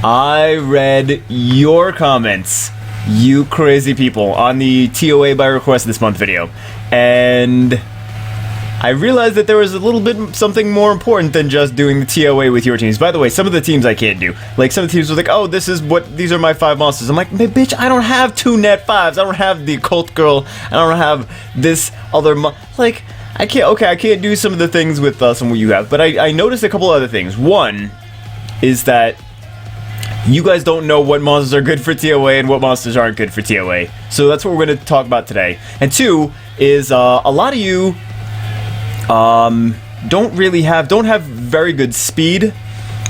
I read your comments, you crazy people, on the TOA by request this month video, and I realized that there was a little bit something more important than just doing the TOA with your teams. By the way, some of the teams I can't do. Like, some of the teams were like, oh, these are my 5 monsters. I'm like, bitch, I don't have 2 net 5s. I don't have the occult girl. I don't have this other like, I can't do some of the things with some of what you have. But I noticed a couple other things. One is that you guys don't know what monsters are good for TOA and what monsters aren't good for TOA. So that's what we're going to talk about today. And 2 is a lot of you don't have very good speed,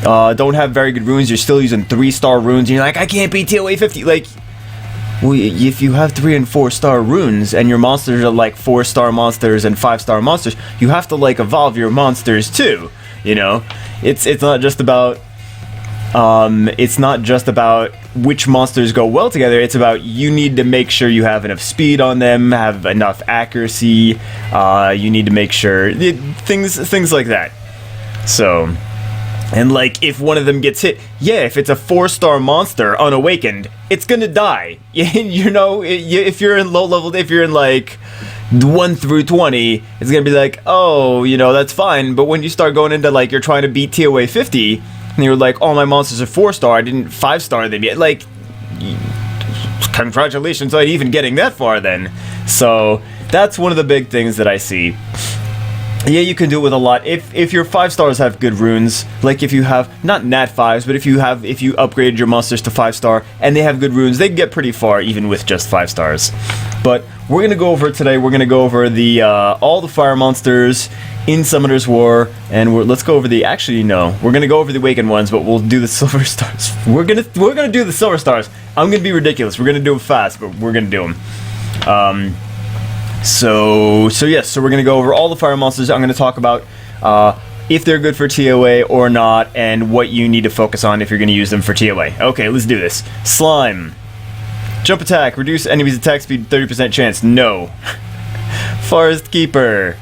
don't have very good runes. You're still using 3-star runes, and you're like, I can't beat TOA 50. Like, well, if you have 3 and 4-star runes, and your monsters are like 4-star monsters and 5-star monsters, you have to like evolve your monsters too. You know, it's not just about which monsters go well together. It's about you need to make sure you have enough speed on them, have enough accuracy. You need to make sure things like that. So, and like if one of them gets hit, yeah, if it's a 4-star monster unawakened, it's gonna die. You know, if you're in low level, if you're in like 1 through 20, it's gonna be like, oh, you know, that's fine. But when you start going into like you're trying to beat TOA 50. And you're like, oh, my monsters are 4-star, I didn't 5-star them yet. Like, congratulations on even getting that far then. So, that's one of the big things that I see. Yeah, you can do it with a lot. If your 5-stars have good runes, like if you have, not nat 5s, but if you upgraded your monsters to 5-star, and they have good runes, they can get pretty far even with just 5 stars. But, we're gonna go over it today, we're gonna go over the, all the fire monsters in Summoner's War, and let's go over we're gonna go over the awakened ones, but we'll do the silver stars. We're gonna do the silver stars. I'm gonna be ridiculous. We're gonna do them fast, but we're gonna do them. So we're gonna go over all the fire monsters. I'm gonna talk about if they're good for TOA or not, and what you need to focus on if you're gonna use them for TOA. Okay, let's do this. Slime. Jump attack. Reduce enemies' attack speed 30% chance. No. Forest Keeper.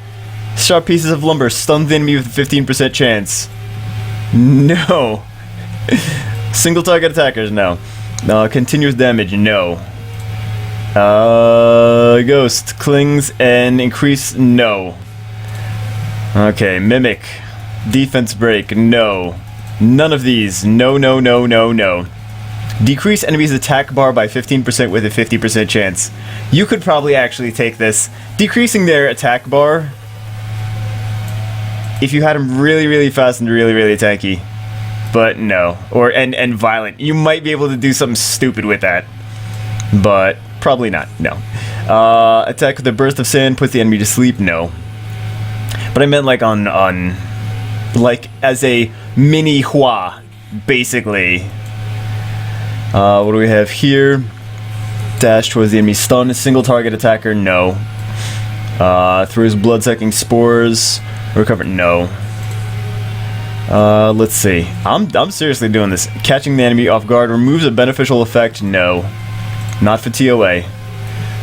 Sharp pieces of lumber stun the enemy with a 15% chance. No. Single target attackers, no. Continuous damage, no. Ghost clings and increase, no. Okay, mimic. Defense break, no. None of these, no. Decrease enemies' attack bar by 15% with a 50% chance. You could probably actually take this. Decreasing their attack bar, if you had them really, really fast and really, really tanky. But no. And violent. You might be able to do something stupid with that. But probably not. No. Attack with a burst of sand puts the enemy to sleep. No. But I meant like on like as a mini Hua, basically. What do we have here? Dash towards the enemy. Stun. Single target attacker. No. Throws blood-sucking spores. Recover, no. Let's see. I'm seriously doing this. Catching the enemy off guard removes a beneficial effect, no. Not for TOA.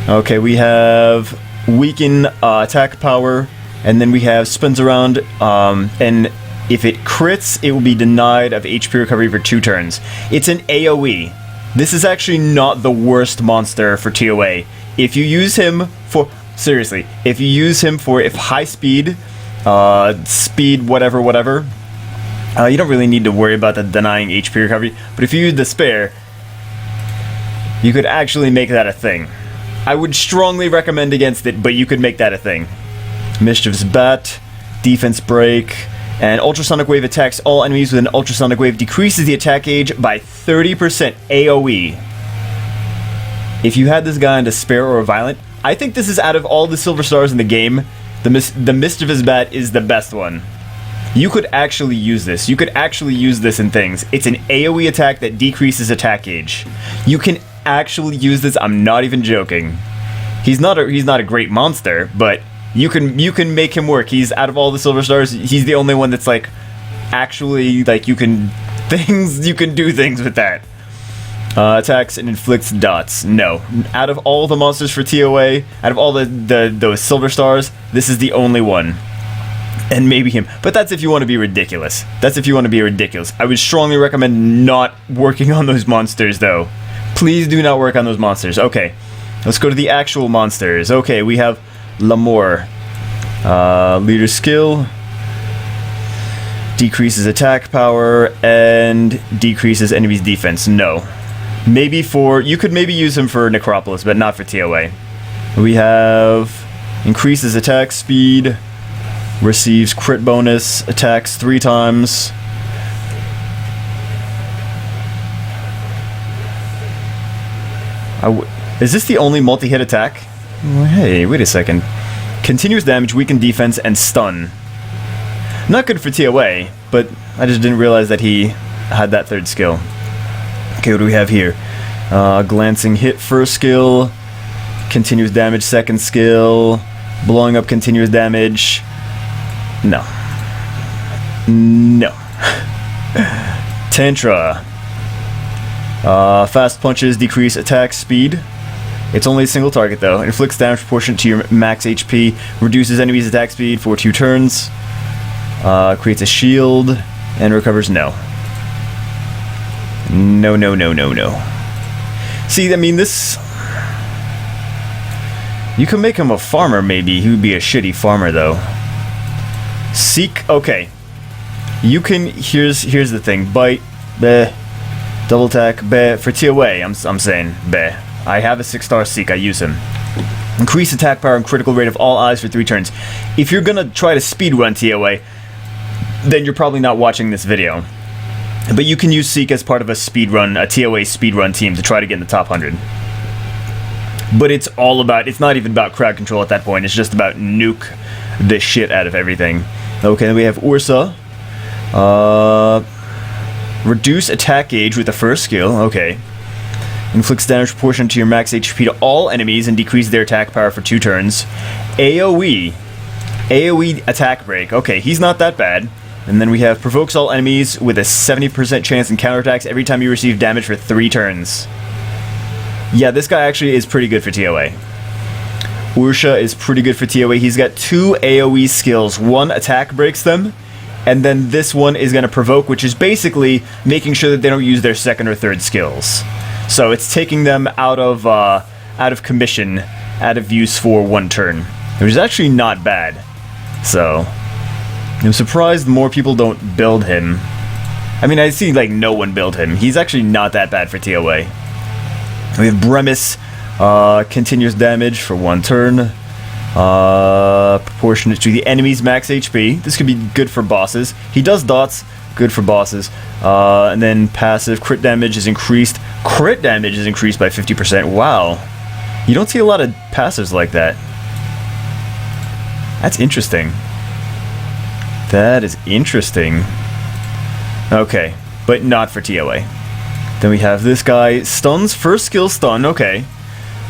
Okay, we have weaken attack power, and then we have spins around, and if it crits, it will be denied of HP recovery for 2 turns. It's an AoE. This is actually not the worst monster for TOA. If you use him for, seriously, if you use him for high speed, speed whatever, you don't really need to worry about the denying HP recovery, but if you use Despair, you could actually make that a thing. I would strongly recommend against it, but you could make that a thing. Mischievous Bat, Defense Break, and Ultrasonic Wave attacks all enemies with an Ultrasonic Wave, decreases the attack gauge by 30% AoE. If you had this guy on Despair or Violent, I think this is out of all the silver stars in the game, the Mischievous Bat is the best one. You could actually use this. You could actually use this in things. It's an AoE attack that decreases attack gauge. You can actually use this. I'm not even joking. He's not a great monster, but you can make him work. He's out of all the silver stars, he's the only one that's like actually like you can do things with that. Attacks and inflicts dots. No. Out of all the monsters for TOA, out of all those silver stars, this is the only one. And maybe him. But that's if you want to be ridiculous. I would strongly recommend not working on those monsters, though. Please do not work on those monsters. Okay, let's go to the actual monsters. Okay, we have L'Amour. Leader skill. Decreases attack power and decreases enemy's defense. No. Maybe for... You could maybe use him for Necropolis, but not for TOA. We have... Increases attack speed. Receives crit bonus. Attacks 3 times. Is this the only multi-hit attack? Hey, wait a second. Continuous damage, weaken defense, and stun. Not good for TOA, but I just didn't realize that he had that 3rd skill. Okay, what do we have here? Glancing hit, 1st skill. Continuous damage, 2nd skill. Blowing up continuous damage. No. No. Tantra. Fast punches decrease attack speed. It's only a single target though. Inflicts damage proportionate to your max HP. Reduces enemies' attack speed for 2 turns. Creates a shield. And recovers no. No, no, no, no, no. See, I mean, this... You can make him a farmer, maybe. He would be a shitty farmer, though. Seek... Okay. You can... Here's the thing. Bite. Bleh. Double attack. Bleh. For TOA, I'm saying. Bleh. I have a 6-star Seek. I use him. Increase attack power and critical rate of all allies for 3 turns. If you're gonna try to speedrun TOA, then you're probably not watching this video. But you can use Seek as part of a speedrun, a TOA speedrun team to try to get in the top 100. But it's all about, it's not even about crowd control at that point, it's just about nuke the shit out of everything. Okay, then we have Ursa. Reduce attack gauge with the 1st skill, okay. Inflicts damage proportionate to your max HP to all enemies and decreases their attack power for 2 turns. AoE. AoE attack break, okay, he's not that bad. And then we have provokes all enemies with a 70% chance in counterattacks every time you receive damage for 3 turns. Yeah, this guy actually is pretty good for TOA. Ursa is pretty good for TOA. He's got 2 AoE skills. One attack breaks them, and then this one is going to provoke, which is basically making sure that they don't use their 2nd or 3rd skills. So it's taking them out of commission, out of use for 1 turn, which is actually not bad. So I'm surprised more people don't build him. I mean, I see like no one build him. He's actually not that bad for TOA. We have Bremis, continuous damage for 1 turn, proportionate to the enemy's max HP. This could be good for bosses. He does dots, good for bosses. And then passive, crit damage is increased. Crit damage is increased by 50%. Wow. You don't see a lot of passives like that. That's interesting. That is interesting. Okay, but not for TOA. Then we have this guy, stuns, 1st skill stun, okay.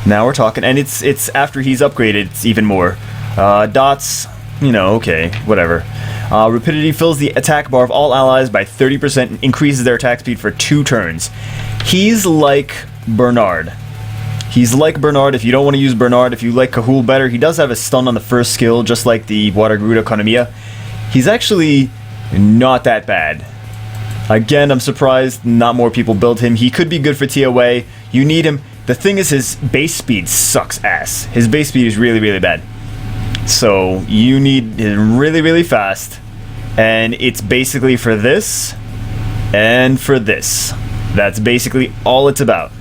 Now we're talking, and it's after he's upgraded, it's even more. Dots, you know, okay, whatever. Rapidity fills the attack bar of all allies by 30% and increases their attack speed for 2 turns. He's like Bernard. He's like Bernard. If you don't want to use Bernard, if you like Kahul better, he does have a stun on the 1st skill, just like the Water Garuda Konomiya. He's actually not that bad. Again, I'm surprised not more people build him. He could be good for TOA. You need him. The thing is, his base speed sucks ass. His base speed is really, really bad. So you need him really, really fast. And it's basically for this and for this. That's basically all it's about.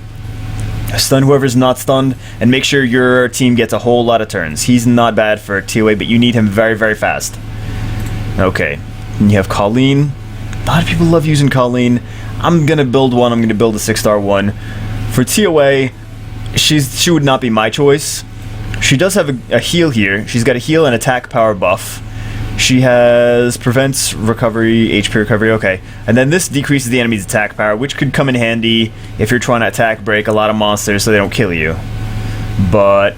Stun whoever's not stunned, and make sure your team gets a whole lot of turns. He's not bad for TOA, but you need him very, very fast. Okay, and you have Colleen. A lot of people love using Colleen. I'm gonna build one. I'm gonna build a 6-star one. For TOA, she would not be my choice. She does have a heal here. She's got a heal and attack power buff. She has prevents recovery, HP recovery, okay. And then this decreases the enemy's attack power, which could come in handy if you're trying to attack break a lot of monsters so they don't kill you. But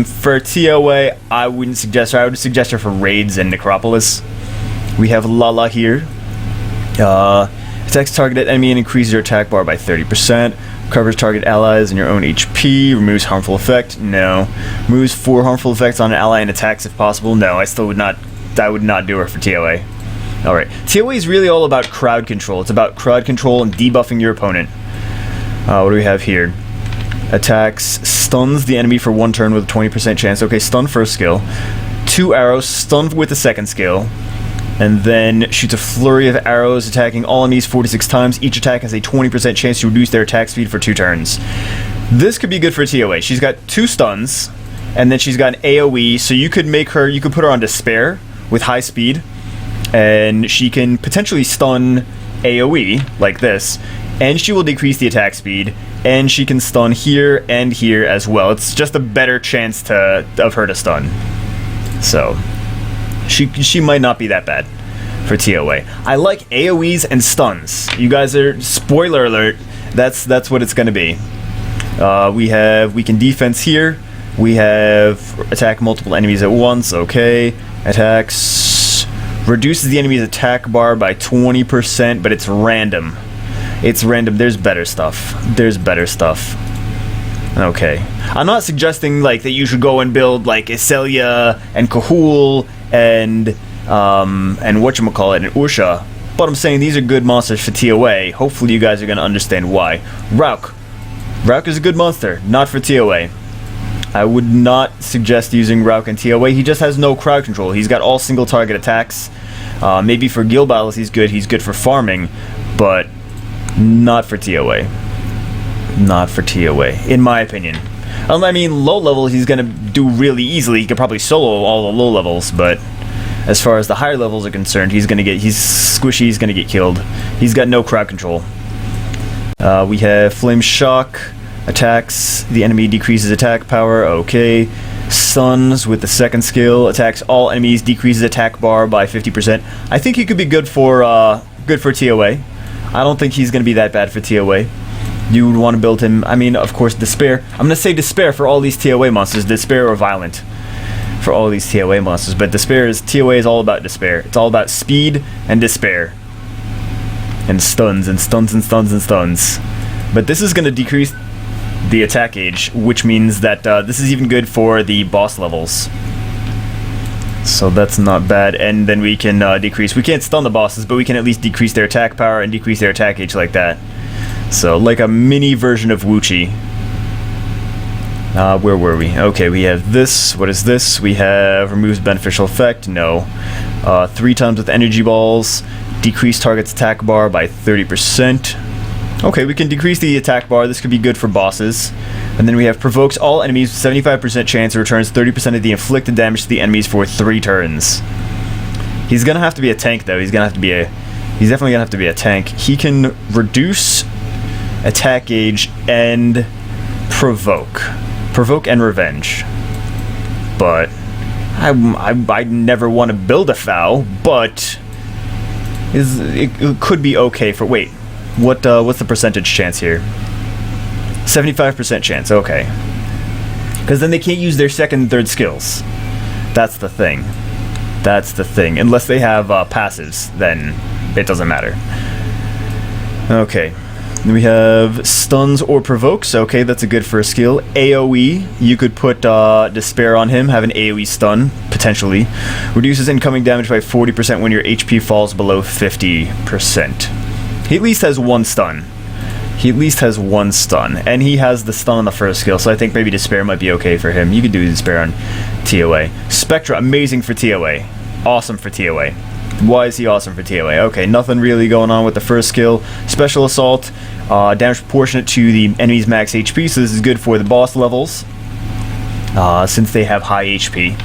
for TOA, I wouldn't suggest her. I would suggest her for raids and Necropolis. We have Lala here. Attacks targeted enemy and increases your attack bar by 30%. Covers target allies and your own HP. Removes harmful effect. No. Removes 4 harmful effects on an ally and attacks if possible. No, I still would not I would not do her for TOA. Alright, TOA is really all about crowd control. It's about crowd control and debuffing your opponent. What do we have here? Attacks, stuns the enemy for 1 turn with a 20% chance. Okay, stun first skill. 2 arrows, stun with the second skill. And then shoots a flurry of arrows, attacking all enemies 46 times. Each attack has a 20% chance to reduce their attack speed for 2 turns. This could be good for TOA. She's got 2 stuns, and then she's got an AoE, so you could put her on Despair with high speed, and she can potentially stun AoE, like this, and she will decrease the attack speed, and she can stun here and here as well. It's just a better chance of her to stun. So, she might not be that bad for TOA. I like AoEs and stuns. You guys are, spoiler alert, that's what it's going to be. We have weaken defense here. We have attack multiple enemies at once. Okay. Attacks reduces the enemy's attack bar by 20%, but it's random. It's random. There's better stuff. There's better stuff. Okay. I'm not suggesting like that you should go and build like Iselia and Kahul and whatchamacallit and Usha, but I'm saying these are good monsters for TOA. Hopefully you guys are going to understand why. Rauk. Rauk is a good monster, not for TOA. I would not suggest using Rauk in TOA. He just has no crowd control. He's got all single target attacks. Maybe for guild battles he's good. He's good for farming, but not for TOA. Not for TOA, in my opinion. I mean, low level he's gonna do really easily. He could probably solo all the low levels, but as far as the higher levels are concerned, he's squishy. He's gonna get killed. He's got no crowd control. We have Flame Shock. Attacks the enemy, decreases attack power. Okay. Stuns with the second skill. Attacks all enemies, decreases attack bar by 50%. I think he could be good for TOA. I don't think he's gonna be that bad for TOA. You would want to build him. I mean, of course, Despair. I'm gonna say Despair for all these TOA monsters. Despair or Violent for all these TOA monsters. But TOA is all about Despair. It's all about speed and Despair. And stuns and stuns and stuns and stuns. But this is gonna decrease the attack gauge, which means that this is even good for the boss levels. So that's not bad. And then we can decrease. We can't stun the bosses, but we can at least decrease their attack power and decrease their attack gauge like that. So, like a mini version of Wuchi. Where were we? Okay, we have this. What is this? We have removes beneficial effect. No. 3 times with energy balls. Decrease target's attack bar by 30%. Okay, we can decrease the attack bar. This could be good for bosses. And then we have provokes all enemies with 75% chance and returns 30% of the inflicted damage to the enemies for 3 turns. He's gonna have to be a tank, though. He's definitely gonna have to be a tank. He can reduce attack gauge and provoke and revenge, but I never want to build a foul, but it could be okay for what's the percentage chance here? 75% chance. Okay, because then they can't use their second and third skills. That's the thing. Unless they have passives, then it doesn't matter. Okay. We have stuns or provokes. Okay, that's a good first skill. AoE, you could put Despair on him, have an AoE stun, potentially. Reduces incoming damage by 40% when your HP falls below 50%. He at least has 1 stun. And he has the stun on the first skill, so I think maybe Despair might be okay for him. You could do Despair on TOA. Spectra, amazing for TOA. Awesome for TOA. Why is he awesome for TOA? Okay, nothing really going on with the first skill. Special Assault, damage proportionate to the enemy's max HP, so this is good for the boss levels. Since they have high HP,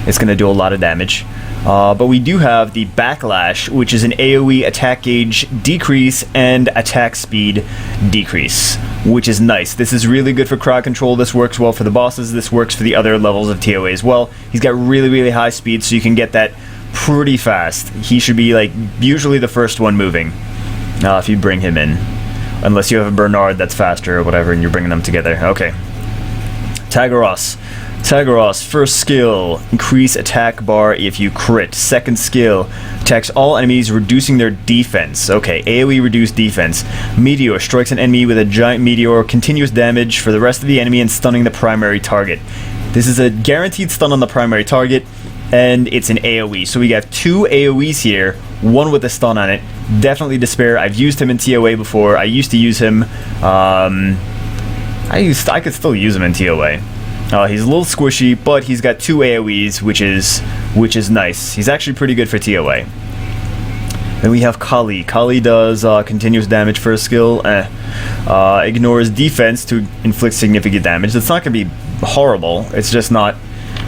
it's going to do a lot of damage. But we do have the Backlash, which is an AoE attack gauge decrease and attack speed decrease, which is nice. This is really good for crowd control. This works well for the bosses. This works for the other levels of TOA as well. He's got really, really high speed, so you can get that pretty fast. He should be like usually the first one moving if you bring him in, unless you have a Bernard that's faster or whatever and you're bringing them together. Okay. Tagaros, first skill, increase attack bar if you crit. Second skill, attacks all enemies, reducing their defense. Okay, AoE reduce defense. Meteor, strikes an enemy with a giant meteor, continuous damage for the rest of the enemy and stunning the primary target. This is a guaranteed stun on the primary target. and it's an AoE. So we got 2 AoEs here, one with a stun on it. Definitely Despair. I've used him in TOA before. I used to use him. I could still use him in TOA. He's a little squishy, but he's got 2 AoEs, which is nice. He's actually pretty good for TOA. Then we have Kali. Kali does continuous damage for a skill. Ignores defense to inflict significant damage. It's not going to be horrible. It's just not,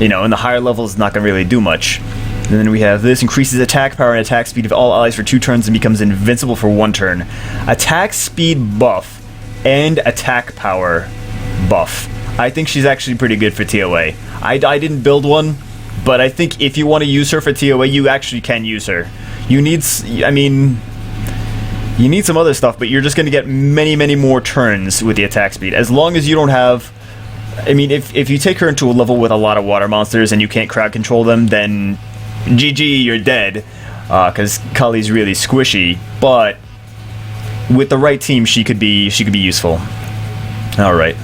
in the higher levels, it's not going to really do much. And then we have this. Increases attack power and attack speed of all allies for 2 turns and becomes invincible for 1 turn. Attack speed buff and attack power buff. I think she's actually pretty good for TOA. I didn't build one, but I think if you want to use her for TOA, you actually can use her. You need some other stuff, but you're just going to get many more turns with the attack speed. As long as you don't have... if you take her into a level with a lot of water monsters and you can't crowd control them, then GG, you're dead. Because Kali's really squishy, but with the right team, she could be useful. Alright.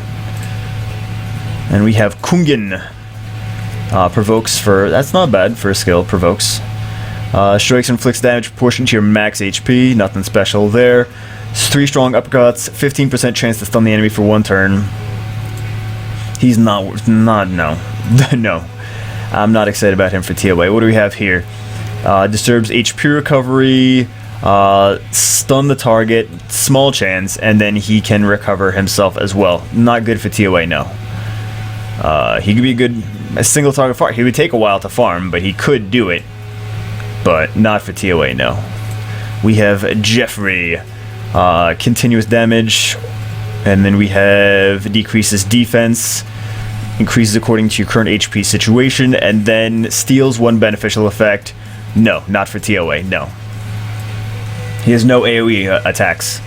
And we have Kungen. Provokes for... That's not bad for a skill, provokes. Strikes inflicts damage proportional to your max HP. Nothing special there. 3 strong uppercuts. 15% chance to stun the enemy for 1 turn. He's not no. No. I'm not excited about him for TOA. What do we have here? Disturbs HP recovery. Stun the target. Small chance. And then he can recover himself as well. Not good for TOA, no. He could be a single target farm. He would take a while to farm, but he could do it. But not for TOA, no. We have Jeffrey. Continuous damage. And then we have decreases defense. Increases according to your current HP situation. And then steals 1 beneficial effect. No, not for TOA, no. He has no AoE attacks.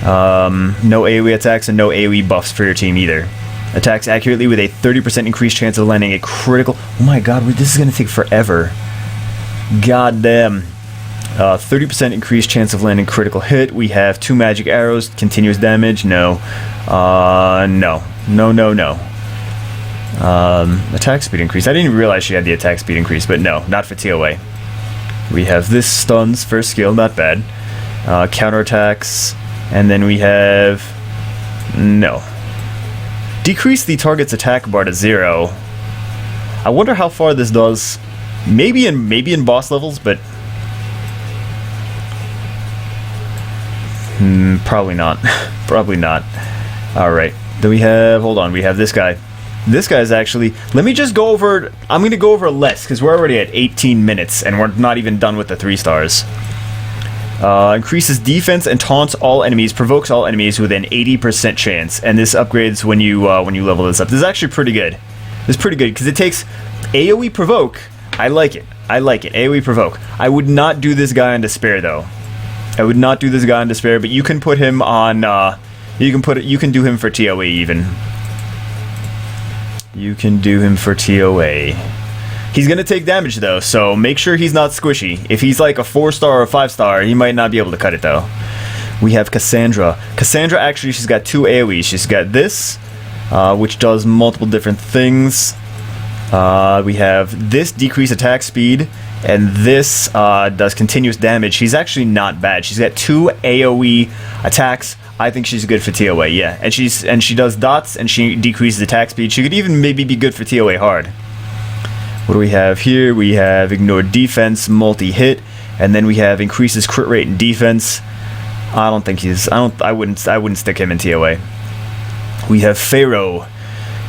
No AoE attacks and no AoE buffs for your team either. Attacks accurately with a 30% increased chance of landing a critical... Oh my god, this is going to take forever. God damn. 30% increased chance of landing critical hit. We have 2 magic arrows. Continuous damage. No. No. Attack speed increase. I didn't even realize she had the attack speed increase, but no, not for TOA. We have this stuns first skill. Not bad. Counterattacks. And then we have... No. Decrease the target's attack bar to 0. I wonder how far this does. Maybe in boss levels, but probably not. Probably not. All right. Then we have. Hold on. We have this guy. This guy's actually. Let me just go over. I'm going to go over less because we're already at 18 minutes and we're not even done with the 3 stars. Increases defense and taunts all enemies, provokes all enemies with an 80% chance, and this upgrades when you level this up. This is actually pretty good. This is pretty good because it takes AoE provoke. I like it. AoE provoke. I would not do this guy on Despair though. I would not do this guy on Despair, but you can put him on. You can do him for TOA even. You can do him for TOA. He's gonna take damage though, so make sure he's not squishy. If he's like a 4-star or 5-star, he might not be able to cut it though. We have Cassandra. Cassandra actually, she's got 2 AoEs. She's got this, which does multiple different things. We have this decreased attack speed, and this does continuous damage. She's actually not bad. She's got 2 AoE attacks. I think she's good for TOA, yeah. And she does dots, and she decreases attack speed. She could even maybe be good for TOA hard. What do we have here? We have ignored defense, multi-hit, and then we have increases crit rate and defense. I don't think he's. I wouldn't stick him in TOA. We have Pharaoh.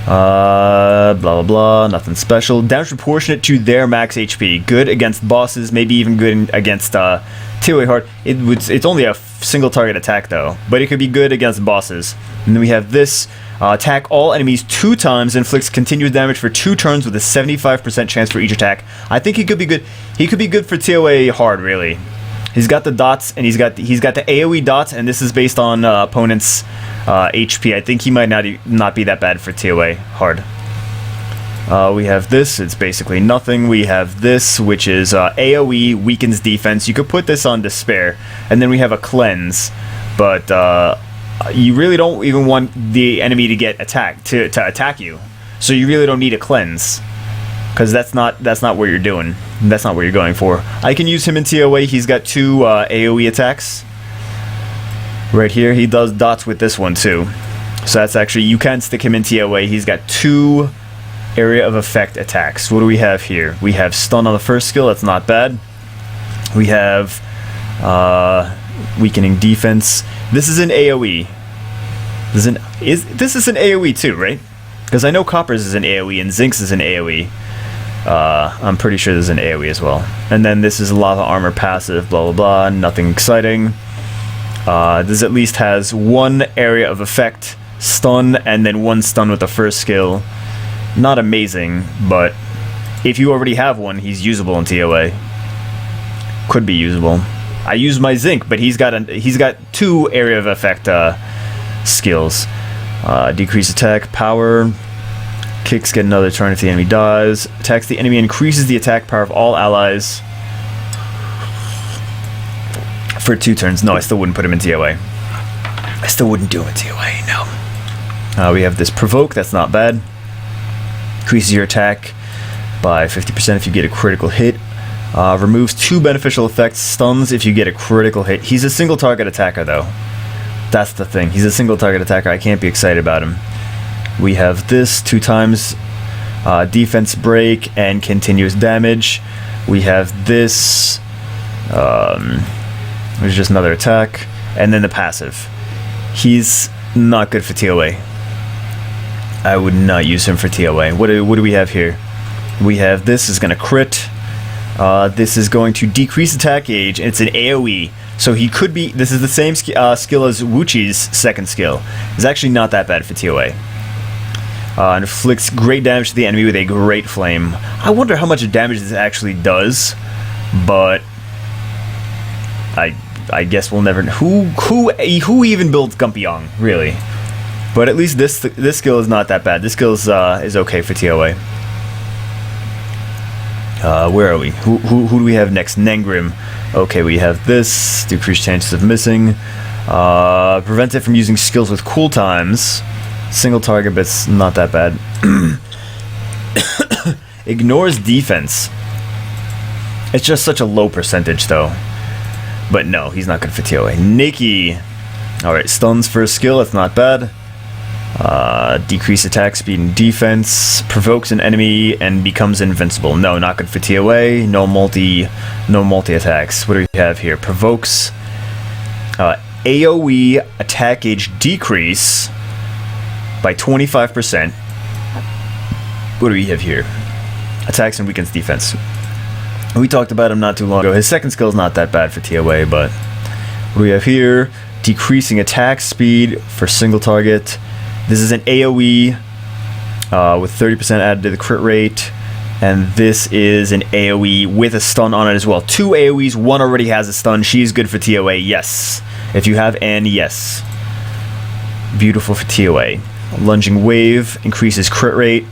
Blah blah blah. Nothing special. Damage proportionate to their max HP. Good against bosses. Maybe even good against TOA hard. It's only a single target attack though, but it could be good against bosses. And then we have this. Attack all enemies 2 times, inflicts continuous damage for 2 turns with a 75% chance for each attack. I think he could be good. He could be good for TOA hard, really. He's got the dots, and he's got the AoE dots, and this is based on opponent's HP. I think he might not be that bad for TOA hard. We have this. It's basically nothing. We have this, which is AoE weakens defense. You could put this on Despair, and then we have a cleanse, but. You really don't even want the enemy to get attacked to attack you, so you really don't need a cleanse. because that's not what you're doing. That's not what you're going for. I can use him in TOA. He's got 2 AoE attacks. Right here, he does dots with this one too. So that's actually, you can stick him in TOA. He's got 2 area of effect attacks. What do we have here? We have stun on the first skill. That's not bad. We have weakening defense. This is an AoE. This is an AoE too, right? Because I know Copper's is an AoE and Zinc's is an AoE. I'm pretty sure there's an AoE as well. And then this is lava armor passive, blah blah blah, nothing exciting. This at least has 1 area of effect, stun, and then 1 stun with the first skill. Not amazing, but if you already have one, he's usable in TOA. Could be usable. I use my Zinc, but he's got 2 area of effect skills. Decrease attack power. Kicks get another turn if the enemy dies. Attacks the enemy, increases the attack power of all allies for 2 turns. No, I still wouldn't put him in TOA. I still wouldn't do him in TOA, no. We have this provoke, that's not bad. Increases your attack by 50% if you get a critical hit. Removes 2 beneficial effects. Stuns if you get a critical hit. He's a single target attacker though. That's the thing. He's a single target attacker. I can't be excited about him. We have this 2 times defense break and continuous damage. We have this, which is just another attack, and then the passive. He's not good for TOA. I would not use him for TOA. What do we have here? We have this is going to crit. This is going to decrease attack gauge. It's an AoE. So he could be... This is the same skill as Wuchi's second skill. It's actually not that bad for TOA. Inflicts great damage to the enemy with a great flame. I wonder how much damage this actually does. But... I guess we'll never... Who even builds Gumpyong, really? But at least this skill is not that bad. This skill is okay for TOA. Where are we? Who do we have next? Nengrim. Okay, we have this. Decreased chances of missing. Prevents it from using skills with cool times. Single target, but it's not that bad. Ignores defense. It's just such a low percentage, though. But no, he's not good for TOA. Nikki. Alright, stuns for a skill. It's not bad. Decrease attack speed and defense, provokes an enemy and becomes invincible. No, not good for TOA. No multi attacks. What do we have here? Provokes AoE attack gauge decrease by 25%. What do we have here? Attacks and weakens defense. We talked about him not too long ago. His second skill is not that bad for TOA, but what do we have here? Decreasing attack speed for single target. This is an AoE with 30% added to the crit rate, and this is an AoE with a stun on it as well. 2 AoEs, 1 already has a stun. She's good for TOA, yes. If you have N, yes. Beautiful for TOA. Lunging Wave increases crit rate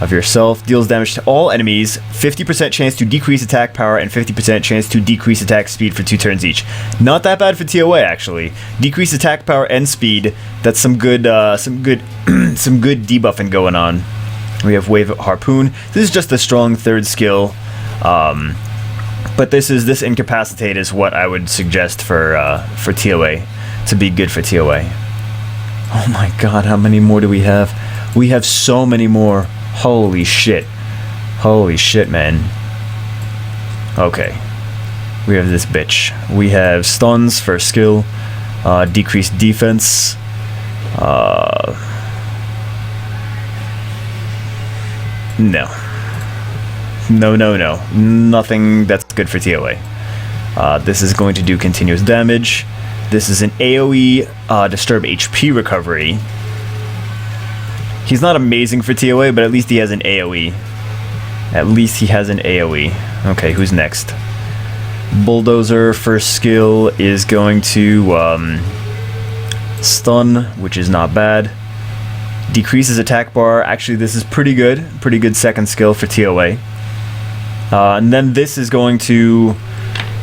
of yourself, deals damage to all enemies, 50% chance to decrease attack power, and 50% chance to decrease attack speed for 2 turns each. Not that bad for TOA, actually. Decrease attack power and speed. That's some good debuffing going on. We have Wave Harpoon. This is just a strong 3rd skill, but this Incapacitate is what I would suggest for TOA to be good for TOA. Oh my God, how many more do we have? We have so many more. Holy shit. Holy shit, man. Okay. We have this bitch. We have stuns for skill. Decreased defense. No. No. Nothing that's good for TOA. This is going to do continuous damage. This is an AoE Disturb HP recovery. He's not amazing for TOA, but at least he has an AoE. At least he has an AoE. Okay, who's next? Bulldozer, first skill, is going to stun, which is not bad. Decreases attack bar. Actually, this is pretty good. Pretty good second skill for TOA. And then this is going to...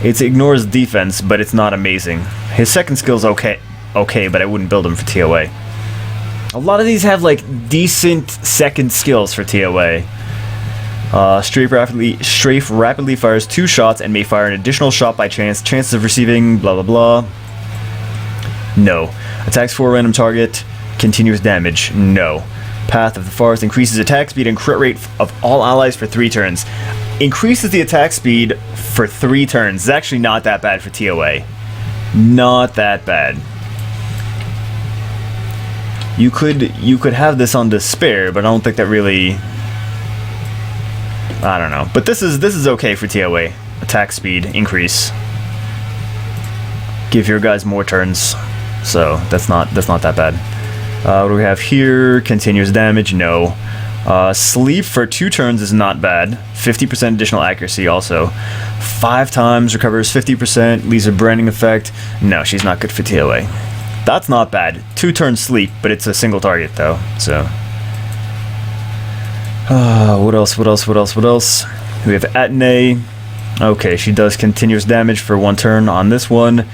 It ignores defense, but it's not amazing. His second skill's okay, but I wouldn't build him for TOA. A lot of these have like decent second skills for TOA. Strafe rapidly fires 2 shots and may fire an additional shot by chance. Chances of receiving blah blah blah. No. Attacks for a random target. Continuous damage. No. Path of the Forest increases attack speed and crit rate of all allies for 3 turns. Increases the attack speed for 3 turns. It's actually not that bad for TOA. Not that bad. You could have this on Despair, but I don't think that really. I don't know. But this is okay for TOA. Attack speed increase. Give your guys more turns. So that's not that bad. What do we have here? Continuous damage, no. Sleep for 2 turns is not bad. 50% additional accuracy also. 5 times recovers 50%, leaves a branding effect. No, she's not good for TOA. That's not bad. 2 turns sleep, but it's a single target though. So what else? We have Atene. Okay, she does continuous damage for 1 turn on this one.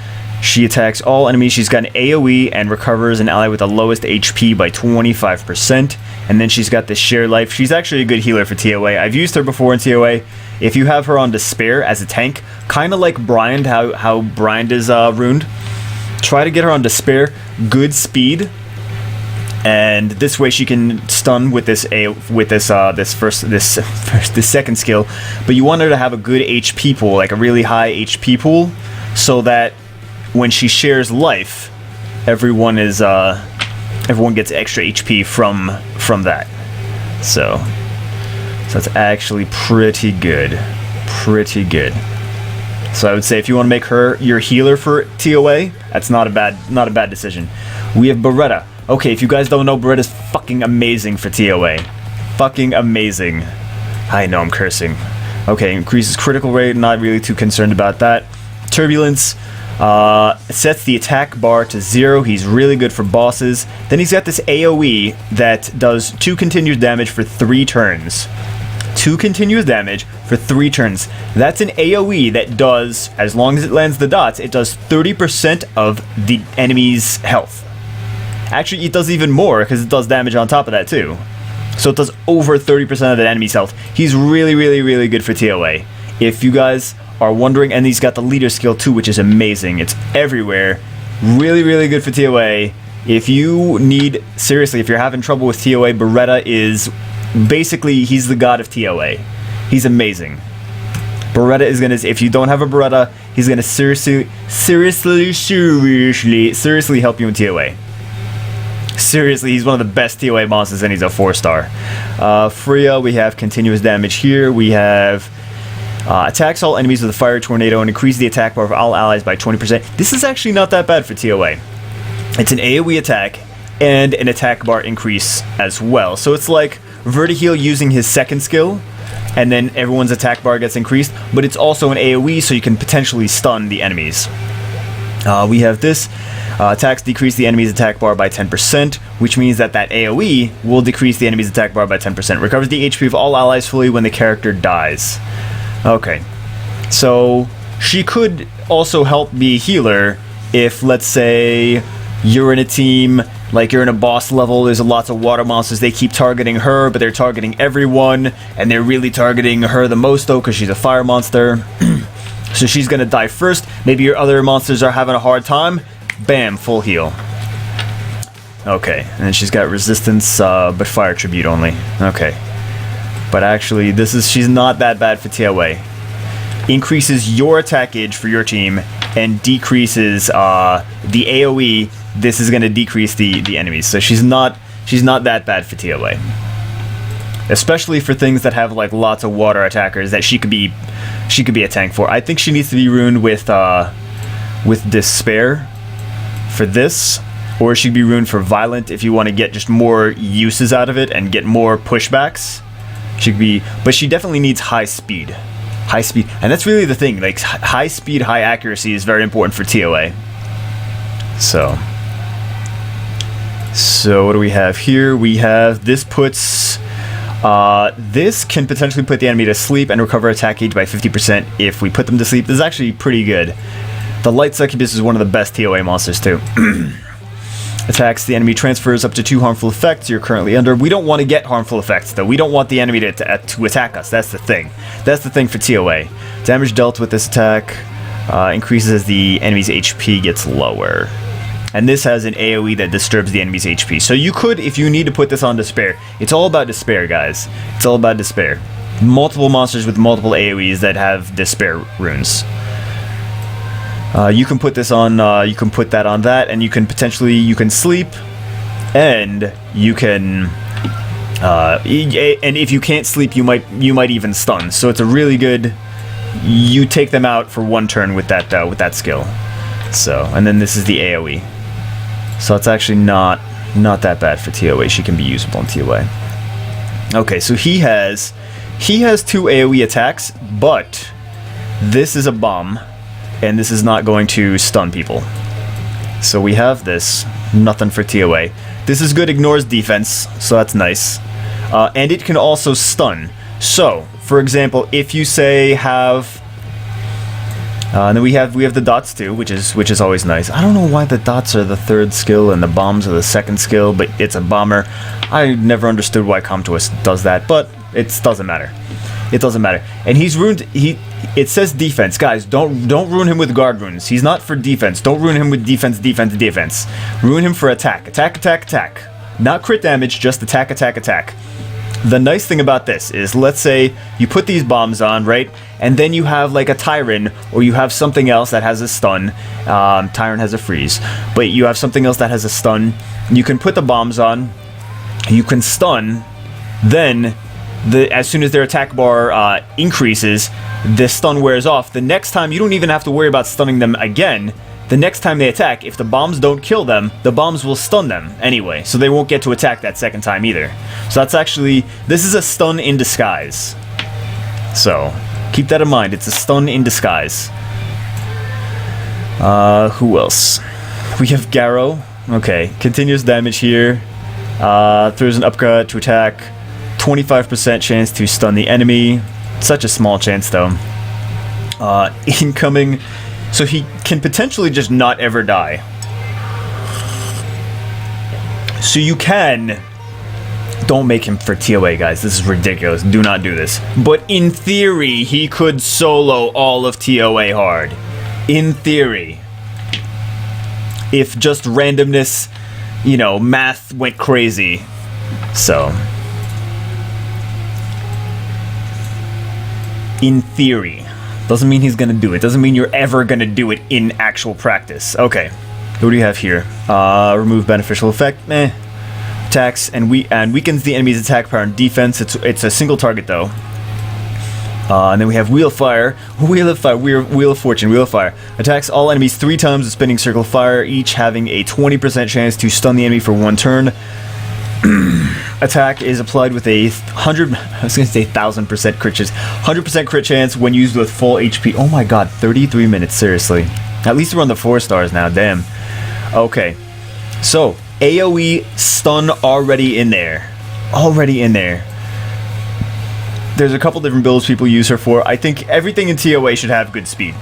She attacks all enemies. She's got an AoE and recovers an ally with the lowest HP by 25%. And then she's got this share life. She's actually a good healer for TOA. I've used her before in TOA. If you have her on Despair as a tank, kind of like Bryand, how Bryand is ruined, try to get her on Despair. Good speed. And this way she can stun with this second skill. But you want her to have a good HP pool, like a really high HP pool, so that when she shares life, everyone gets extra HP from that. So that's actually pretty good. So I would say if you want to make her your healer for TOA, that's not a bad decision. We have Beretta. Okay, if you guys don't know, Beretta's fucking amazing for TOA. Fucking amazing. I know I'm cursing. Okay, increases critical rate, not really too concerned about that. Turbulence. Sets the attack bar to 0. He's really good for bosses. Then he's got this AoE that does 2 continuous damage for 3 turns. 2 continuous damage for 3 turns. That's an AoE that does, as long as it lands the dots, it does 30% of the enemy's health. Actually, it does even more because it does damage on top of that too. So it does over 30% of the enemy's health. He's really good for TOA. If you guys are wondering, and he's got the leader skill too, which is amazing. It's everywhere. Really good for TOA. If you need, seriously, if you're having trouble with TOA, Beretta is basically, he's the god of TOA. He's amazing. Beretta is gonna, if you don't have a Beretta, he's gonna seriously help you in TOA. Seriously, he's one of the best TOA monsters, and he's a 4-star. Freya, we have continuous damage here. We have attacks all enemies with a fire tornado and increase the attack bar of all allies by 20%. This is actually not that bad for TOA. It's an AoE attack and an attack bar increase as well. So it's like Vertiheal using his second skill, and then everyone's attack bar gets increased, but it's also an AoE, so you can potentially stun the enemies. We have this. Attacks decrease the enemy's attack bar by 10%, which means that AoE will decrease the enemy's attack bar by 10%. Recovers the HP of all allies fully when the character dies. Okay. So, she could also help be a healer if, let's say, you're in a team, like you're in a boss level, there's lots of water monsters, they keep targeting her, but they're targeting everyone, and they're really targeting her the most though, because she's a fire monster. So she's gonna die first. Maybe your other monsters are having a hard time. Bam, full heal. Okay, and then she's got resistance, but fire tribute only. Okay. But actually, she's not that bad for TOA. Increases your attack gauge for your team, and decreases the AoE. This is gonna decrease the enemies. So she's not that bad for TOA. Especially for things that have like lots of water attackers that she could be a tank for. I think she needs to be ruined with Despair for this, or she could be ruined for Violent if you want to get just more uses out of it and get more pushbacks. She could be, but she definitely needs high speed, and that's really the thing. Like high speed, high accuracy is very important for TOA. So what do we have here? We have this puts. This can potentially put the enemy to sleep and recover attack gauge by 50% if we put them to sleep. This is actually pretty good. The Light Succubus is one of the best TOA monsters too. Attacks the enemy, transfers up to 2 harmful effects you're currently under. We don't want to get harmful effects, though. We don't want the enemy to attack us. That's the thing. That's the thing for TOA. Damage dealt with this attack increases as the enemy's HP gets lower. And this has an AoE that disturbs the enemy's HP. So you could, if you need to put this on Despair. It's all about Despair, guys. It's all about Despair. Multiple monsters with multiple AoEs that have Despair runes. You can put this on, you can put that on that, and you can potentially, you can sleep, and you can, and if you can't sleep, you might even stun. So it's a really good, you take them out for 1 turn with that skill. So, and then this is the AoE. So it's actually not that bad for TOA. She can be usable in TOA. Okay, so he has 2 AoE attacks, but this is a bomb. And this is not going to stun people. So we have this. Nothing for TOA. This is good, ignores defense, so that's nice. And it can also stun. So, for example, if you say have... and then we have the dots too, which is always nice. I don't know why the dots are the 3rd skill and the bombs are the 2nd skill, but it's a bomber. I never understood why Comtois does that, but it doesn't matter. It doesn't matter. And he's ruined... It says defense. Guys, don't ruin him with guard runes. He's not for defense. Don't ruin him with defense. Ruin him for attack. Attack. Not crit damage, just attack. The nice thing about this is, let's say you put these bombs on, right? And then you have like a Tyrant, or you have something else that has a stun. Tyrant has a freeze. But you have something else that has a stun. You can put the bombs on. You can stun. Then... as soon as their attack bar increases, the stun wears off. The next time, you don't even have to worry about stunning them again. The next time they attack, if the bombs don't kill them, the bombs will stun them anyway. So they won't get to attack that 2nd time either. So that's actually... This is a stun in disguise. So, keep that in mind. It's a stun in disguise. Who else? We have Garrow. Okay, continuous damage here. Throws an upcut to attack. 25% chance to stun the enemy. Such a small chance, though. Incoming. So he can potentially just not ever die. So you can... Don't make him for TOA, guys. This is ridiculous. Do not do this. But in theory, he could solo all of TOA hard. In theory. If just randomness, you know, math went crazy. So... In theory. Doesn't mean he's gonna do it. Doesn't mean you're ever gonna do it in actual practice. Okay. What do you have here? Remove beneficial effect. Attacks and weakens the enemy's attack power and defense. It's a single target though. And then we have Wheel of Fire. Wheel of Fortune. Wheel of Fire. Attacks all enemies 3 times with spinning circle of fire, each having a 20% chance to stun the enemy for 1 turn. Attack is applied with a 1,000% crit chance. 100% crit chance when used with full HP. Oh my god, 33 minutes, seriously. At least we're on the 4 stars now, damn. Okay, so AoE stun already in there. There's a couple different builds people use her for. I think everything in TOA should have good speed.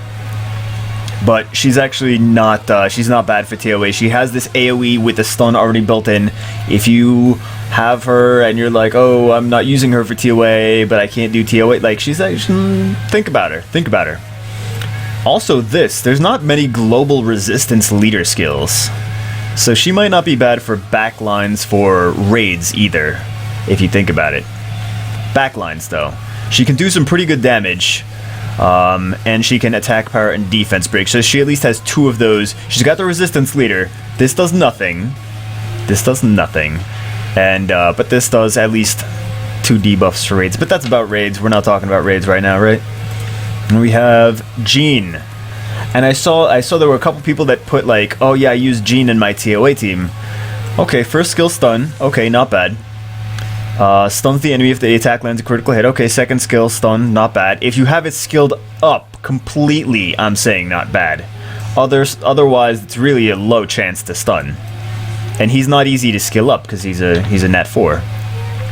But she's actually not, she's not bad for TOA. She has this AoE with the stun already built in. If you have her and you're like, oh, I'm not using her for TOA, but I can't do TOA, like, she's actually, think about her. Also there's not many global resistance leader skills. So she might not be bad for backlines for raids either, if you think about it. Backlines, though. She can do some pretty good damage. And she can attack power and defense break. So she at least has 2 of those. She's got the resistance leader. This does nothing. And, but this does at least 2 debuffs for raids. But that's about raids. We're not talking about raids right now, right? And we have Jean. And I saw there were a couple people that put like, oh yeah, I use Jean in my TOA team. Okay, first skill stun. Okay, not bad. Stuns the enemy if the attack lands a critical hit. Okay, second skill, stun, not bad. If you have it skilled up completely, I'm saying not bad. Otherwise, it's really a low chance to stun. And he's not easy to skill up because he's a nat 4.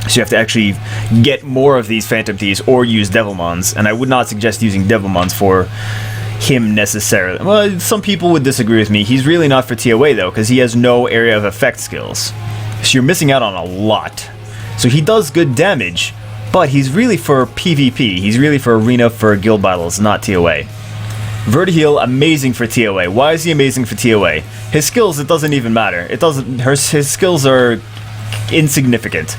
So you have to actually get more of these Phantom Thieves or use Devilmons. And I would not suggest using Devilmons for him necessarily. Well, some people would disagree with me. He's really not for TOA though, because he has no area of effect skills. So you're missing out on a lot. So he does good damage, but he's really for PvP. He's really for arena, for guild battles, not TOA. Vertiheal, amazing for TOA. Why is he amazing for TOA? His skills, it doesn't even matter. It doesn't. His skills are insignificant.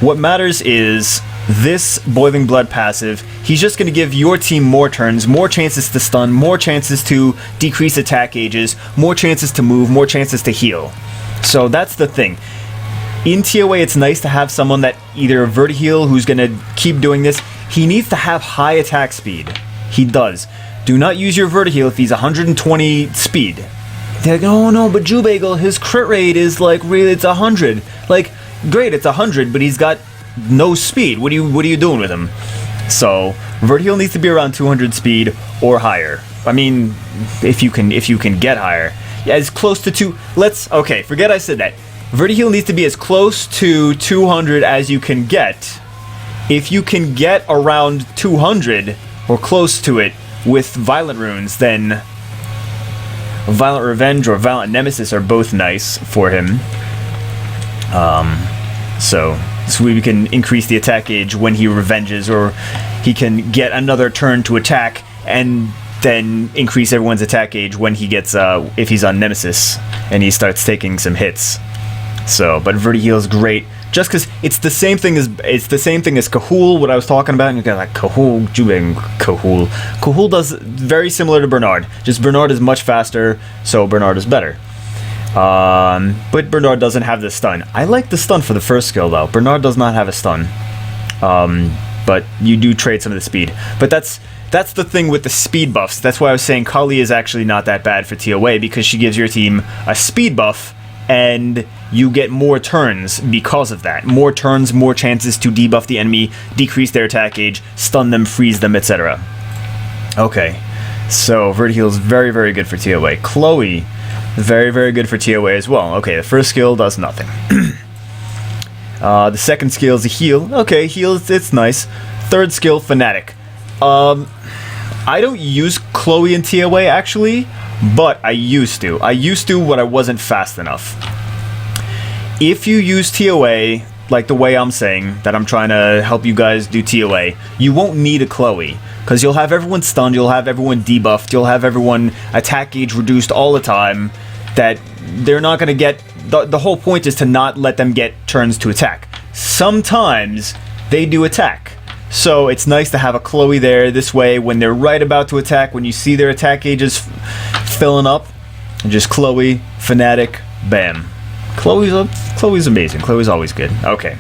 What matters is this Boiling Blood passive. He's just going to give your team more turns, more chances to stun, more chances to decrease attack gauges, more chances to move, more chances to heal. So that's the thing. In TOA, it's nice to have someone that either Vertiheal, who's going to keep doing this. He needs to have high attack speed. He does. Do not use your Vertiheal if he's 120 speed. They're like, oh no, but Jubagel, his crit rate is like, really, it's 100. Like, great, it's 100, but he's got no speed. What are you doing with him? So Vertiheal needs to be around 200 speed or higher. I mean, if you can get higher, yeah, as close to okay, forget I said that. Vertiheal needs to be as close to 200 as you can get. If you can get around 200 or close to it with Violent Runes, then Violent Revenge or Violent Nemesis are both nice for him. So we can increase the attack gauge when he revenges, or he can get another turn to attack and then increase everyone's attack gauge when he gets if he's on Nemesis and he starts taking some hits. So, but Vertiheal is great. Just because it's the same thing as Kahul, what I was talking about, and you got like Kahul, Jubing, Kahul. Kahul does very similar to Bernard. Just Bernard is much faster, so Bernard is better. But Bernard doesn't have the stun. I like the stun for the first skill though. Bernard does not have a stun. But you do trade some of the speed. But that's the thing with the speed buffs. That's why I was saying Kali is actually not that bad for TOA, because she gives your team a speed buff, and you get more turns because of that. More turns, more chances to debuff the enemy, decrease their attack gauge, stun them, freeze them, etc. Okay, so Vertiheal is very, very good for TOA. Chloe, very, very good for TOA as well. Okay, the first skill does nothing. The second skill is a heal. Okay, heal, it's nice. Third skill, Fanatic. I don't use Chloe in TOA actually, but I used to. When I wasn't fast enough. If you use TOA, like the way I'm saying, that I'm trying to help you guys do TOA, you won't need a Chloe, because you'll have everyone stunned, you'll have everyone debuffed, you'll have everyone attack gauge reduced all the time, that they're not going to get... The whole point is to not let them get turns to attack. Sometimes they do attack. So it's nice to have a Chloe there. This way, when they're right about to attack, when you see their attack gauges filling up, just Chloe, Fanatic, bam. Chloe's amazing. Chloe's always good. Okay.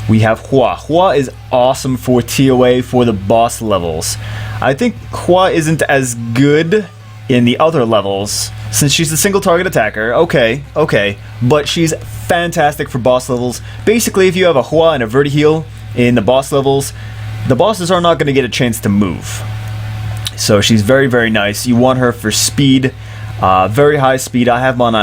We have Hua. Hua is awesome for TOA for the boss levels. I think Hua isn't as good in the other levels, since she's a single target attacker. Okay. But she's fantastic for boss levels. Basically, if you have a Hua and a Vertiheal in the boss levels, the bosses are not going to get a chance to move. So she's very, very nice. You want her for speed, very high speed. I have mine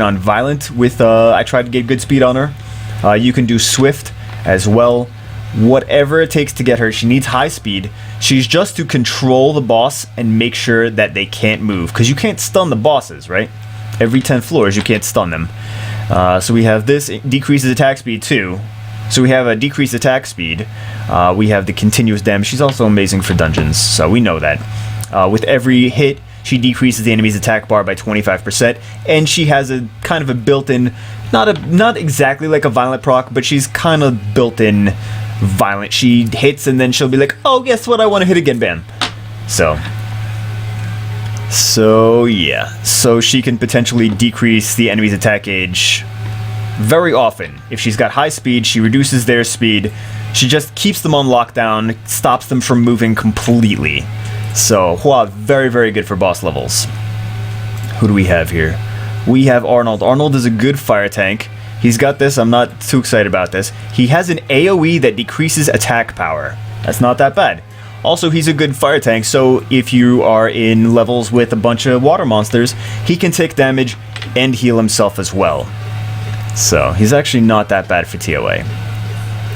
on Violent with, I tried to get good speed on her. You can do Swift as well. Whatever it takes to get her, she needs high speed. She's just to control the boss and make sure that they can't move, because you can't stun the bosses, right? Every 10 floors you can't stun them. So we have this, it decreases attack speed too. So we have a decreased attack speed. We have the continuous damage. She's also amazing for dungeons, so we know that. With every hit, she decreases the enemy's attack bar by 25%, and she has a kind of a built-in, not exactly like a violent proc, but she's kind of built-in violent. She hits and then she'll be like, oh, guess what? I want to hit again, bam. So yeah. So she can potentially decrease the enemy's attack gauge very often. If she's got high speed, she reduces their speed. She just keeps them on lockdown, stops them from moving completely. So Hua, very, very good for boss levels. Who do we have here? We have Arnold. Arnold is a good fire tank. He's got this. I'm not too excited about this. He has an AoE that decreases attack power. That's not that bad. Also, he's a good fire tank, so if you are in levels with a bunch of water monsters, he can take damage and heal himself as well. So, he's actually not that bad for TOA.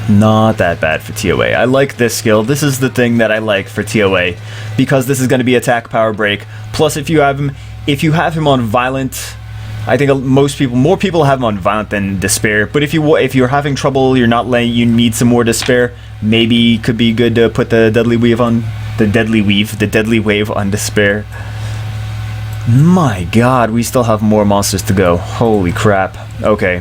Not that bad for TOA. I like this skill. This is the thing that I like for TOA, because this is going to be attack power break. Plus, if you have him on violent, I think more people have him on violent than despair. But if you're having trouble, you need some more despair. Maybe it could be good to put the deadly wave on despair. My God, we still have more monsters to go. Holy crap. Okay,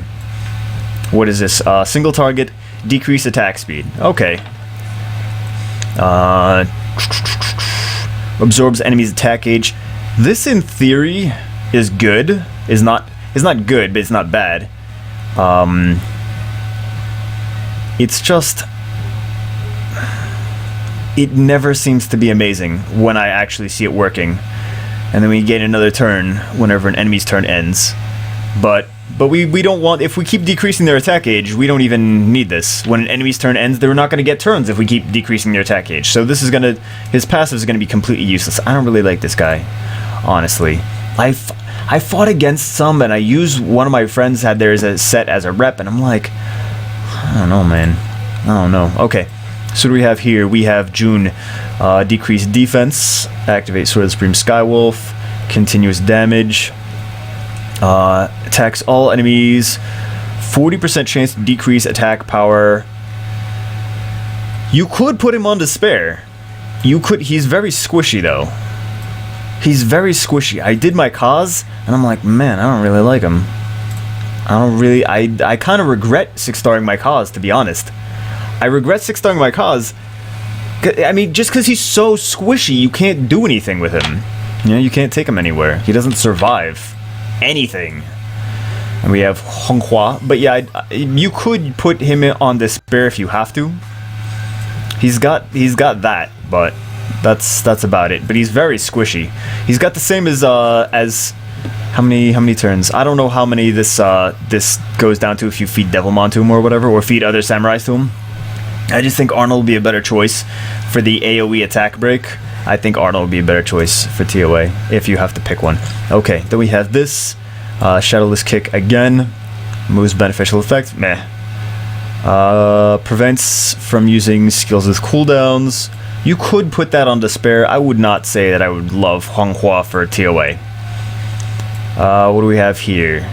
what is this? Single target. Decrease attack speed. Okay. Absorbs enemy's attack gauge. This, in theory, is good. Is not good, but it's not bad. It's just, it never seems to be amazing when I actually see it working. And then we gain another turn whenever an enemy's turn ends. But we don't want, if we keep decreasing their attack gauge, we don't even need this. When an enemy's turn ends, they're not going to get turns if we keep decreasing their attack gauge. So this is his passive is going to be completely useless. I don't really like this guy, honestly. I fought against some, and I used one of my friends had theirs as set as a rep, and I'm like, I don't know, man. I don't know. Okay, so what do we have here? We have June, decreased defense, activate Sword of the Supreme Skywolf, continuous damage. Attacks all enemies, 40% chance to decrease attack power. You could put him on despair. He's very squishy though. He's very squishy. I did my cause, and I'm like, man, I don't really like him. I kind of regret 6-starring my cause, to be honest. I regret 6-starring my cause. I mean, just because he's so squishy, you can't do anything with him. You can't take him anywhere. He doesn't survive anything. And we have Honghua, but yeah, you could put him on despair if you have to. He's got that, but that's about it. But he's very squishy. He's got the same as how many turns? I don't know how many this goes down to if you feed Devilmon to him or whatever, or feed other samurais to him. I just think Arnold would be a better choice for the AoE attack break. I think Arnold would be a better choice for TOA if you have to pick one. Okay, then we have this. Shadowless Kick again. Moves beneficial effect. Meh. Prevents from using skills with cooldowns. You could put that on despair. I would not say that I would love Honghua for TOA. What do we have here?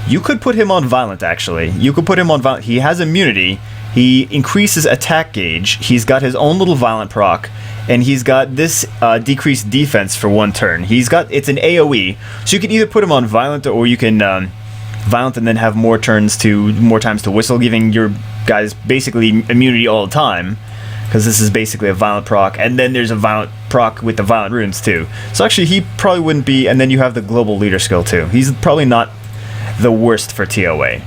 You could put him on violent, actually. You could put him on violent. He has immunity. He increases attack gauge. He's got his own little violent proc. And he's got this decreased defense for 1 turn. It's an AoE, so you can either put him on violent, or you can violent and then have more times to whistle, giving your guys basically immunity all the time, because this is basically a violent proc, and then there's a violent proc with the violent runes too. So actually, he probably wouldn't be. And then you have the global leader skill too. He's probably not the worst for TOA.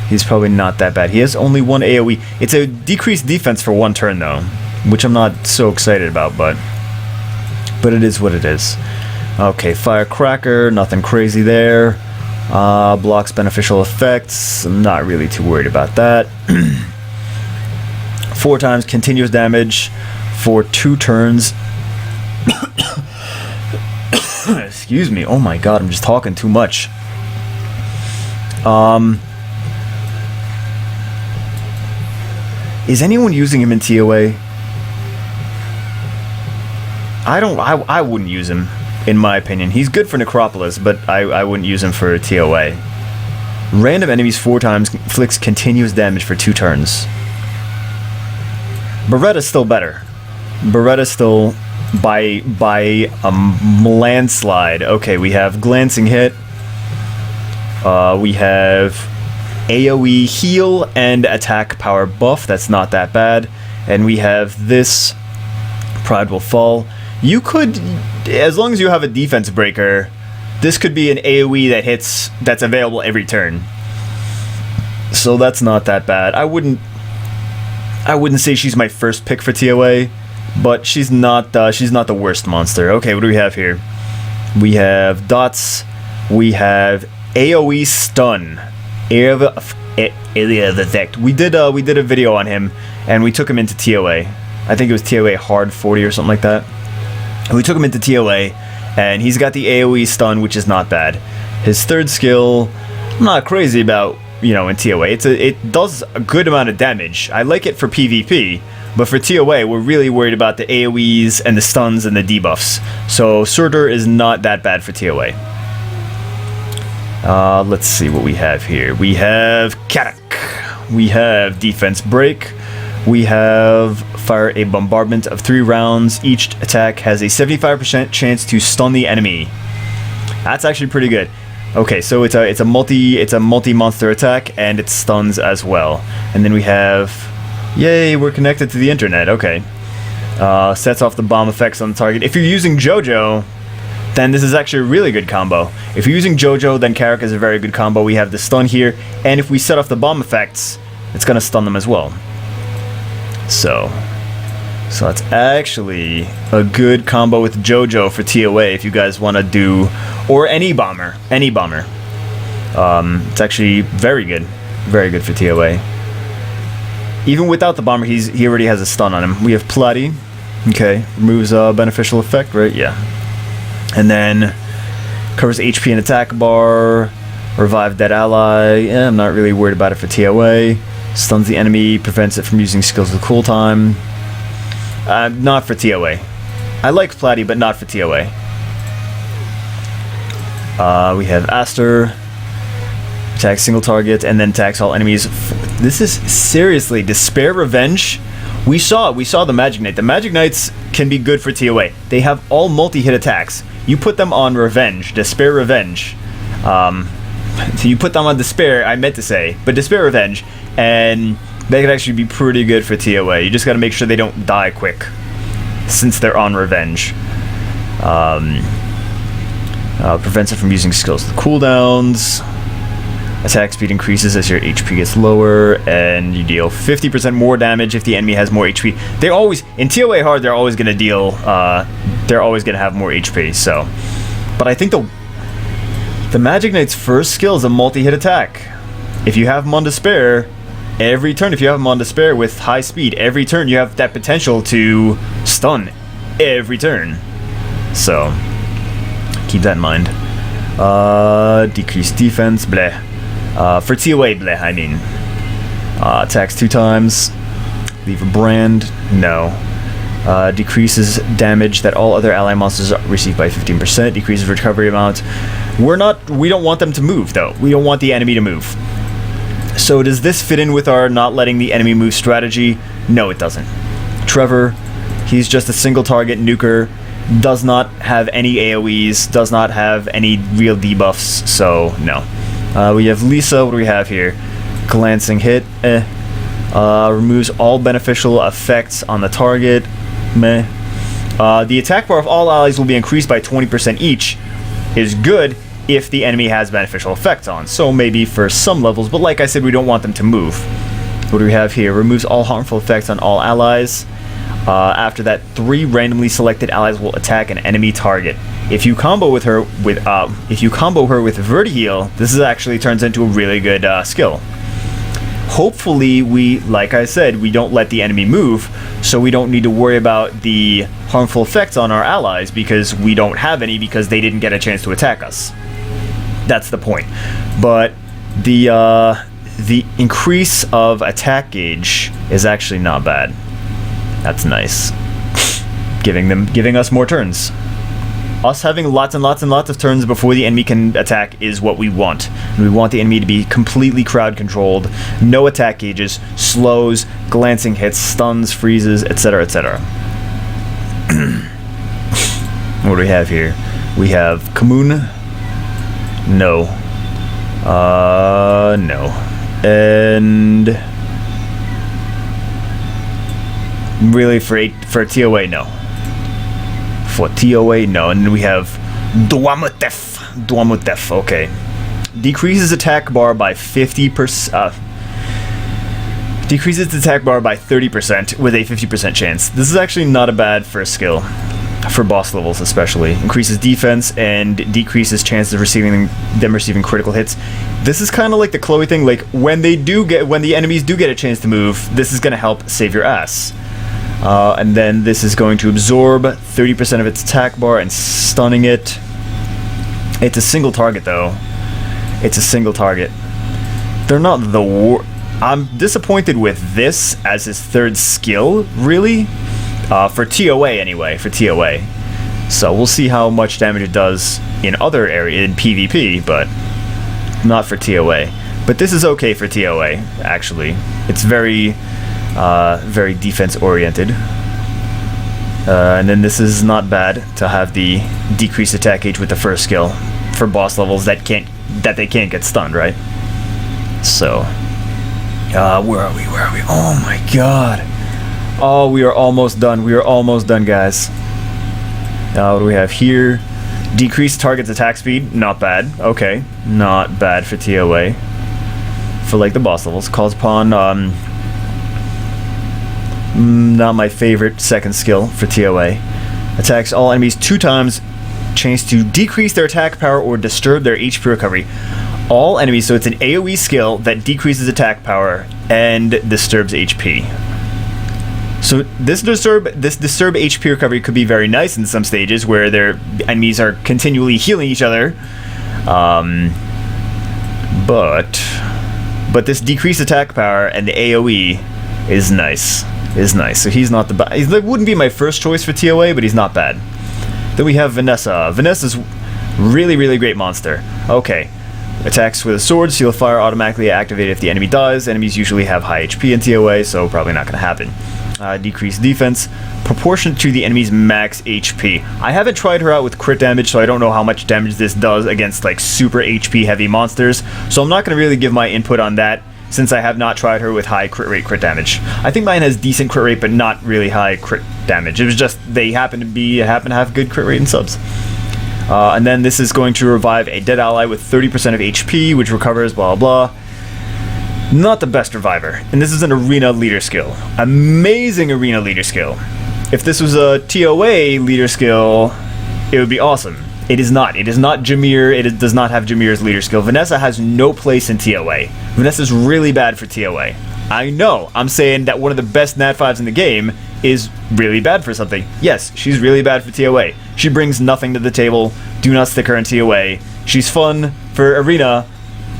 He's probably not that bad. He has only 1 AoE. It's a decreased defense for 1 turn though, which I'm not so excited about, but it is what it is. Okay, Firecracker, nothing crazy there. Blocks beneficial effects. I'm not really too worried about that. 4 times continuous damage for 2 turns. Excuse me. Oh my God, I'm just talking too much. Is anyone using him in TOA? I wouldn't use him, in my opinion. He's good for Necropolis, but I wouldn't use him for TOA. Random enemies 4 times, inflicts continuous damage for 2 turns. Beretta's still better. Beretta's still by a landslide. Okay, we have Glancing Hit. We have AoE heal and attack power buff. That's not that bad. And we have this Pride Will Fall. You could, as long as you have a defense breaker, this could be an AoE that's available every turn. So that's not that bad. I wouldn't say she's my first pick for TOA, but she's not the worst monster. Okay, what do we have here? We have dots. We have AoE stun. Area of effect. We did a video on him, and we took him into TOA. I think it was TOA hard 40 or something like that. We took him into TOA, and he's got the AoE stun, which is not bad. His third skill, I'm not crazy about. you know, in TOA. It does a good amount of damage. I like it for PvP, but for TOA, we're really worried about the AoEs and the stuns and the debuffs. So Surtur is not that bad for TOA. Let's see what we have here. We have Karak. We have Defense Break. We have Fire a Bombardment of 3 rounds. Each attack has a 75% chance to stun the enemy. That's actually pretty good. Okay, so it's a multi-monster attack, and it stuns as well. And then we have, yay, we're connected to the internet. Okay, sets off the bomb effects on the target. If you're using JoJo, then this is actually a really good combo. If you're using JoJo, then Karak is a very good combo. We have the stun here, and if we set off the bomb effects, it's gonna stun them as well. So that's actually a good combo with JoJo for TOA if you guys want to do, or any bomber. It's actually very good for TOA. Even without the bomber, he already has a stun on him. We have Platy, okay, removes a beneficial effect, right? Yeah, and then covers HP and attack bar, revive dead ally. Yeah, I'm not really worried about it for TOA. Stuns the enemy, prevents it from using skills with cooltime. Not for TOA. I like Platy, but not for TOA. We have Aster. Attacks single target, and then attacks all enemies. This is seriously Despair Revenge. We saw the Magic Knight. The Magic Knights can be good for TOA. They have all multi-hit attacks. You put them on Revenge, Despair Revenge. So you put them on Despair, I meant to say, but Despair Revenge, and they could actually be pretty good for TOA. You just gotta make sure they don't die quick, since they're on Revenge. Prevents it from using skills with cooldowns. Attack speed increases as your HP gets lower, and you deal 50% more damage if the enemy has more HP. They always, in TOA hard, they're always gonna deal, they're always gonna have more HP, so. But I think the Magic Knight's first skill is a multi-hit attack. If you have him on Despair, every turn, if you have him on Despair with high speed, every turn you have that potential to stun every turn. So, keep that in mind. Decreased defense, bleh. For TOA, bleh, I mean. Attacks 2 times. Leave a brand, no. Decreases damage that all other ally monsters receive by 15%. Decreases recovery amount. We don't want them to move, though. We don't want the enemy to move. So does this fit in with our not letting the enemy move strategy? No, it doesn't. Trevor, he's just a single target nuker. Does not have any AoEs. Does not have any real debuffs, so no. We have Lisa. What do we have here? Glancing hit. Removes all beneficial effects on the target. Meh. The attack bar of all allies will be increased by 20% each. Is good if the enemy has beneficial effects on. So maybe for some levels, but like I said, we don't want them to move. What do we have here? Removes all harmful effects on all allies. After that, 3 randomly selected allies will attack an enemy target. If you combo her with Vertiheal, this actually turns into a really good skill. Hopefully, like I said, we don't let the enemy move, so we don't need to worry about the harmful effects on our allies because we don't have any because they didn't get a chance to attack us. That's the point. But the increase of attack gauge is actually not bad. That's nice. Giving us more turns. Us having lots and lots and lots of turns before the enemy can attack is what we want. And we want the enemy to be completely crowd controlled, no attack gauges, slows, glancing hits, stuns, freezes, etc., etc. What do we have here? We have Kamoon. No. No. And really for TOA, no. For TOA, no. And then we have Dwamutef, okay. Decreases attack bar by 50%. Decreases attack bar by 30% with a 50% chance. This is actually not a bad first skill. For boss levels especially. Increases defense and decreases chances of them receiving critical hits. This is kind of like the Chloe thing, like when the enemies do get a chance to move, this is going to help save your ass. And then this is going to absorb 30% of its attack bar and stunning it. It's a single target though. It's a single target. They're not the I'm disappointed with this as his third skill, really. For TOA anyway, for TOA. So we'll see how much damage it does in other areas, in PvP, but not for TOA. But this is okay for TOA, actually. It's very, very defense-oriented. And then this is not bad to have the decreased attack age with the first skill for boss levels that they can't get stunned, right? So, where are we? Oh my god! Oh, we are almost done. We are almost done, guys. What do we have here? Decreased target's attack speed, not bad. Okay, not bad for TOA. For like the boss levels, calls upon not my favorite second skill for TOA. Attacks all enemies 2 times, chance to decrease their attack power or disturb their HP recovery. All enemies, so it's an AoE skill that decreases attack power and disturbs HP. So this disturb HP recovery could be very nice in some stages where their enemies are continually healing each other. But this decreased attack power and the AoE is nice. So he's not the bad. He wouldn't be my first choice for TOA, but he's not bad. Then we have Vanessa. Vanessa's really, really great monster. Okay. Attacks with a sword, seal of fire automatically activated if the enemy dies. Enemies usually have high HP in TOA, so probably not going to happen. Decreased defense, proportionate to the enemy's max HP. I haven't tried her out with crit damage, so I don't know how much damage this does against like super HP heavy monsters. So I'm not going to really give my input on that, since I have not tried her with high crit rate crit damage. I think mine has decent crit rate, but not really high crit damage. It was just they happen to have good crit rate and subs. And then this is going to revive a dead ally with 30% of HP, which recovers, blah, blah, blah. Not the best reviver. And this is an arena leader skill. Amazing arena leader skill. If this was a TOA leader skill, it would be awesome. It is not. It is not Jameer. It does not have Jameer's leader skill. Vanessa has no place in TOA. Vanessa's really bad for TOA. I know. I'm saying that one of the best Nat 5s in the game is really bad for something. Yes, she's really bad for TOA. She brings nothing to the table. Do not stick her in TOA. She's fun for arena,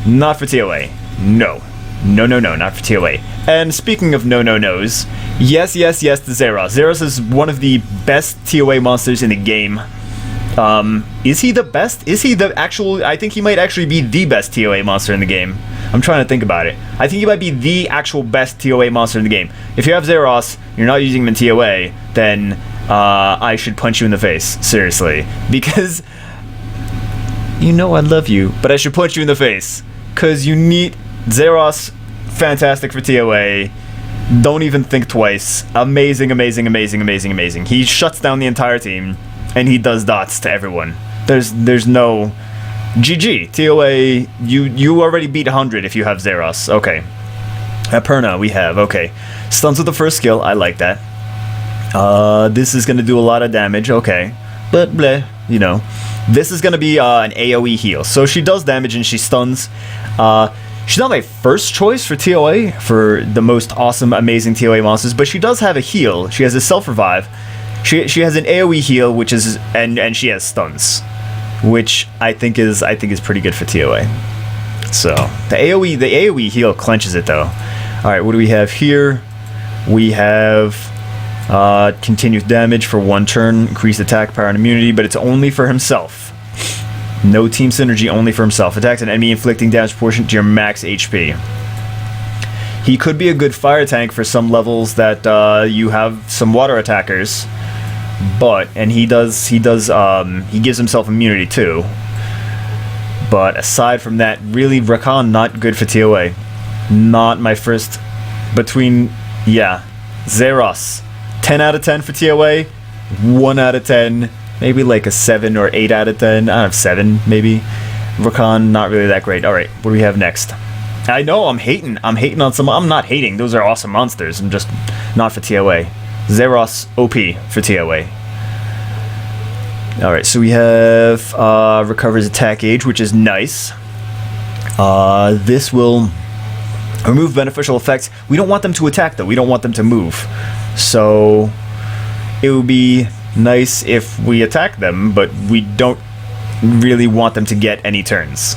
not for TOA. No, not for TOA. And speaking of no-no-nos, yes to Zeros. Zeros is one of the best TOA monsters in the game. Is he the best? Is he the actual... I think he might actually be the best TOA monster in the game. I'm trying to think about it. I think he might be the actual best TOA monster in the game. If you have Zeros, you're not using him in TOA, then I should punch you in the face. Seriously. Because... you know I love you, but I should punch you in the face. Because you need... Zeros, fantastic for TOA. Don't even think twice. Amazing. He shuts down the entire team. And he does dots to everyone. There's no... GG. TOA, you already beat 100 if you have Zeros. Okay. Perna we have. Okay. Stuns with the first skill. I like that. This is going to do a lot of damage. Okay. But bleh, you know. This is going to be an AoE heal. So she does damage and she stuns. She's not my first choice for TOA, for the most awesome, amazing TOA monsters, but she does have a heal. She has a self-revive. She has an AoE heal, which is and she has stuns, which I think is pretty good for TOA. So the AoE heal clenches it though. All right, what do we have here? We have continuous damage for 1 turn, increased attack power and immunity, but it's only for himself. No team synergy, only for himself. Attacks an enemy inflicting damage proportionate to your max HP. He could be a good fire tank for some levels that you have some water attackers. And he gives himself immunity too. But aside from that, really Rakan not good for TOA. Not my first. Zeros. 10 out of 10 for TOA. 1 out of 10. Maybe like a 7 or 8 out of 10. I don't know, 7 maybe. Rakan not really that great. All right, what do we have next? I know I'm hating on some. I'm not hating. Those are awesome monsters. I'm just not for TOA. Zeros OP for TOA. Alright, so we have recovers attack age, which is nice. This will remove beneficial effects. We don't want them to attack though. We don't want them to move. So it would be nice if we attack them, but we don't really want them to get any turns.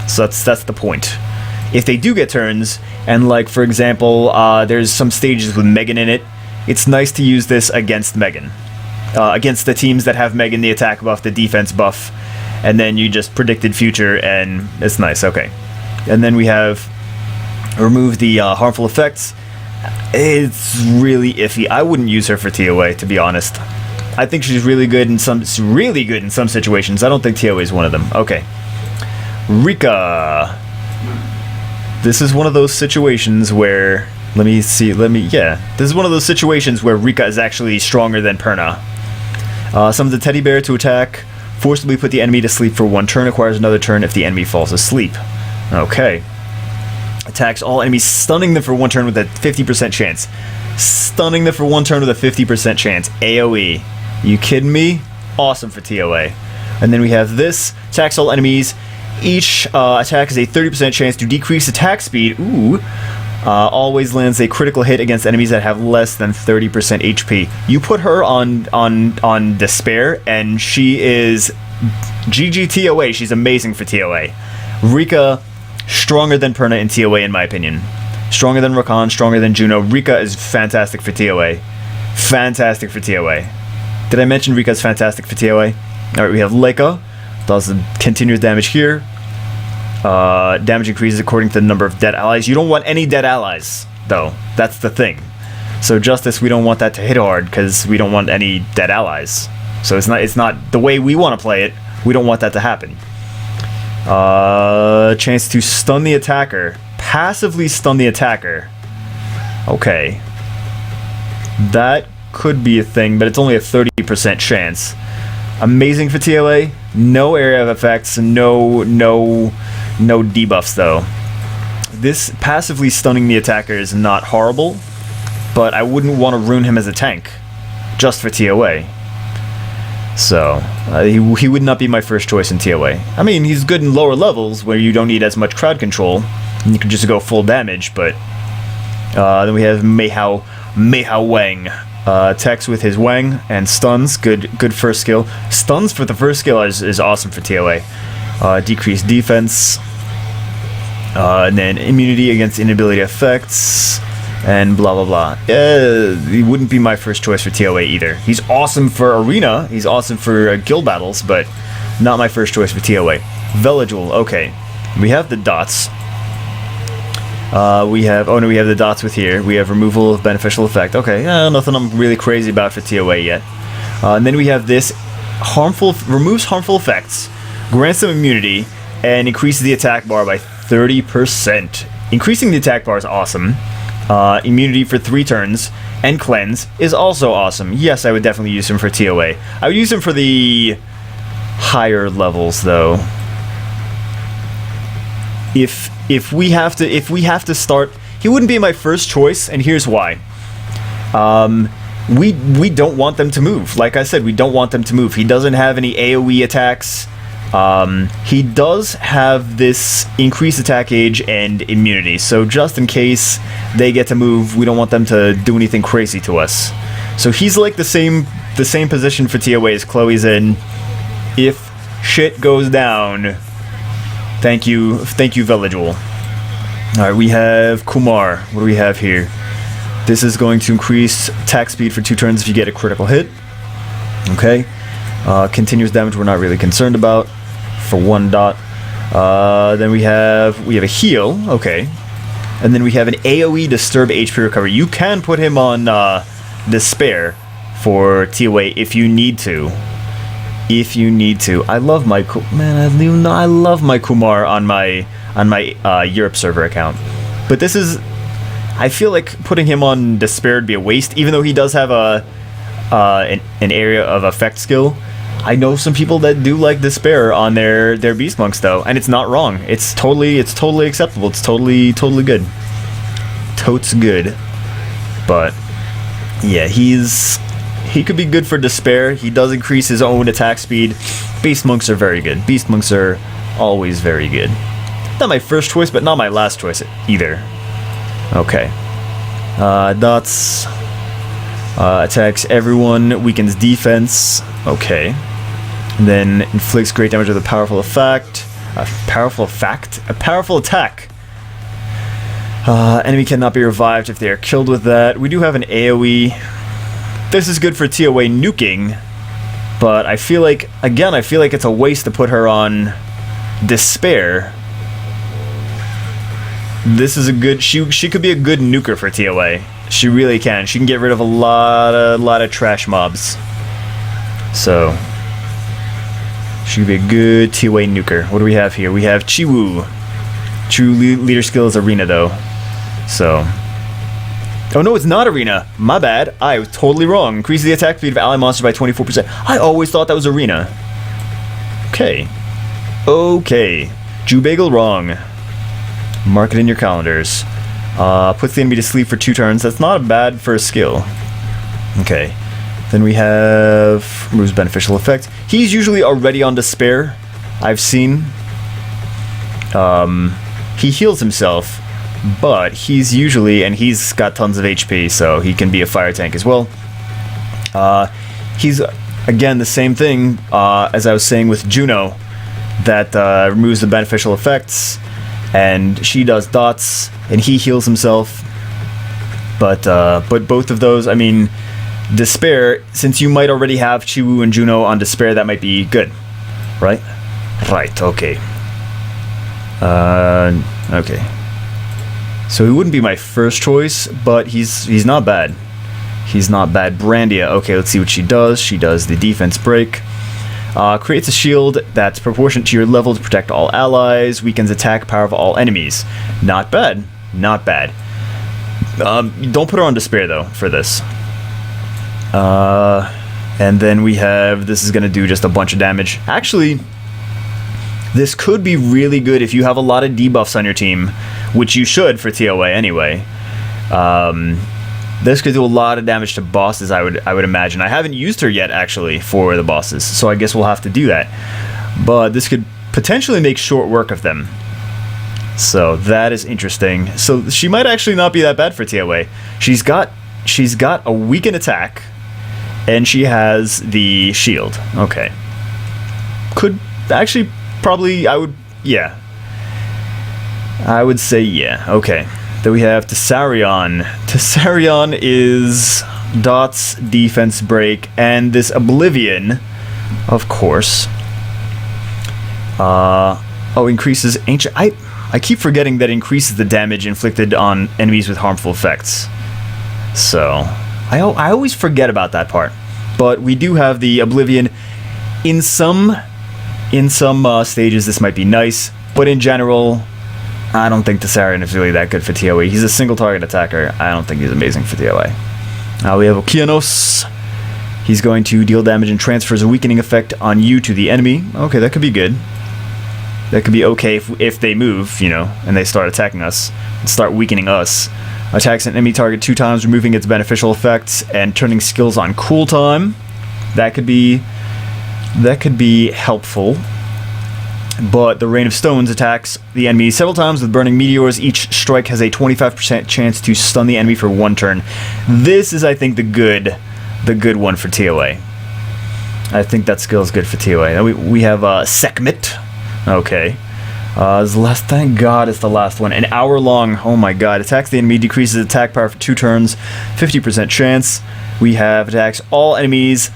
So that's the point. if they do get turns, and like for example, there's some stages with Megan in it, it's nice to use this against Megan. Against the teams that have Megan, the attack buff, the defense buff, and then you just predicted future, and it's nice. Okay. And then we have remove the harmful effects. It's really iffy. I wouldn't use her for TOA, to be honest. I think she's really good in some situations. I don't think TOA is one of them. Okay. Rika. This is one of those situations where... This is one of those situations where Rika is actually stronger than Perna. Summons the teddy bear to attack. Forcibly put the enemy to sleep for 1 turn. Acquires another turn if the enemy falls asleep. Okay. Attacks all enemies, stunning them for 1 turn with a 50% chance. Stunning them for 1 turn with a 50% chance. AoE. You kidding me? Awesome for TOA. And then we have this. Attacks all enemies. Each attack has a 30% chance to decrease attack speed. Ooh. Always lands a critical hit against enemies that have less than 30% HP. You put her on Despair, and she is GG TOA. She's amazing for TOA. Rika, stronger than Perna in TOA, in my opinion. Stronger than Rakan, stronger than Juno. Rika is fantastic for TOA. Fantastic for TOA. Did I mention Rika's fantastic for TOA? Alright, we have Leica. Does continuous damage here. Damage increases according to the number of dead allies. You don't want any dead allies, though. That's the thing. So Justice, we don't want that to hit hard because we don't want any dead allies. So it's not the way we want to play it. We don't want that to happen. Chance to stun the attacker. Passively stun the attacker. Okay. That could be a thing, but it's only a 30% chance. Amazing for TOA. No area of effects. No debuffs though. This passively stunning the attacker is not horrible, but I wouldn't want to ruin him as a tank just for TOA. So he would not be my first choice in TOA. I mean, he's good in lower levels where you don't need as much crowd control and you can just go full damage. But then we have Meihao Wang. Attacks with his Wang and stuns. Good first skill. Stuns for the first skill is awesome for TOA. Decreased defense. And then immunity against inability effects. And blah blah blah. He wouldn't be my first choice for TOA either. He's awesome for arena. He's awesome for guild battles, but not my first choice for TOA. Velajuel. Okay. We have the dots. We have the dots with here. We have removal of beneficial effect. Okay, nothing I'm really crazy about for TOA yet. And then we have this removes harmful effects, grants them immunity, and increases the attack bar by 30%. Increasing the attack bar is awesome. Immunity for 3 turns and cleanse is also awesome. Yes, I would definitely use him for TOA. I would use him for the higher levels though. If we have to start, he wouldn't be my first choice, and here's why. We don't want them to move. Like I said, we don't want them to move. He doesn't have any AoE attacks. He does have this increased attack age and immunity, so just in case they get to move, we don't want them to do anything crazy to us. So he's like the same position for TOA as Chloe's in. If shit goes down, thank you Velajuel. Alright, we have Kumar. What do we have here? This is going to increase attack speed for 2 turns if you get a critical hit. Okay. Continuous damage we're not really concerned about for 1 dot. Then we have a heal. Okay. And then we have an AoE disturb HP recovery. You can put him on Despair for TOA if you need to. I love my I love my Kumar on my Europe server account. But this is, I feel like putting him on Despair would be a waste, even though he does have an area of effect skill. I know some people that do like Despair on their Beast Monks though, and it's not wrong. It's totally acceptable. It's totally good. Totes good. But yeah, he could be good for Despair. He does increase his own attack speed. Beast Monks are very good. Beast Monks are always very good. Not my first choice, but not my last choice either. Okay. Dots. Attacks everyone. Weakens defense. Okay. And then inflicts great damage with a powerful effect. A powerful attack. Enemy cannot be revived if they are killed with that. We do have an AoE. This is good for TOA nuking, but I feel like, again, I feel like it's a waste to put her on Despair. This is a good, she could be a good nuker for TOA. She really can. She can get rid of a lot of trash mobs. So, she could be a good TOA nuker. What do we have here? We have Chiwu. True leader skill is Arena, though. So, oh no, it's not Arena. My bad. I was totally wrong. Increase the attack speed of ally monsters by 24%. I always thought that was Arena. Okay. Okay. Jew Bagel wrong. Mark it in your calendars. Puts the enemy to sleep for 2 turns. That's not bad for a skill. Okay. Then we have removes beneficial effect. He's usually already on Despair. I've seen. He heals himself, but he's usually, and he's got tons of HP, so he can be a fire tank as well. He's, again, the same thing as I was saying with Juno, that removes the beneficial effects, and she does dots, and he heals himself. But both of those, I mean, Despair, since you might already have Chiwu and Juno on Despair, that might be good, right? Right, okay. Okay. So he wouldn't be my first choice, but he's not bad. He's not bad. Brandia. Okay, let's see what she does. She does the defense break. Creates a shield that's proportionate to your level to protect all allies. Weakens attack power of all enemies. Not bad. Not bad. Don't put her on Despair, though, for this. And then we have... This is going to do just a bunch of damage. Actually... This could be really good if you have a lot of debuffs on your team, which you should for TOA anyway. This could do a lot of damage to bosses, I would imagine. I haven't used her yet, actually, for the bosses, so I guess we'll have to do that. But this could potentially make short work of them. So that is interesting. So she might actually not be that bad for TOA. She's got a weakened attack, and she has the shield. Okay. Could actually... Probably, I would say yeah. Okay. Then we have Tessarion. Tessarion is dots, defense break, and this Oblivion, of course. Increases ancient... I keep forgetting that increases the damage inflicted on enemies with harmful effects. So, I always forget about that part. But we do have the Oblivion. In some stages, this might be nice, but in general, I don't think Tessarion is really that good for TOA. He's a single target attacker. I don't think he's amazing for TOA. We have Okeanos. He's going to deal damage and transfers a weakening effect on you to the enemy. Okay, that could be good. That could be okay if they move, you know, and they start attacking us, and start weakening us. Attacks an enemy target 2 times, removing its beneficial effects and turning skills on cooltime. That could be helpful. But the Rain of Stones attacks the enemy several times with burning meteors. Each strike has a 25% chance to stun the enemy for 1 turn. This is, I think, the good one for TOA. I think that skill is good for TOA. We have Sekhmet. Okay. Thank God it's the last one. An hour long. Oh my God. Attacks the enemy, decreases attack power for 2 turns. 50% chance. We have attacks all enemies.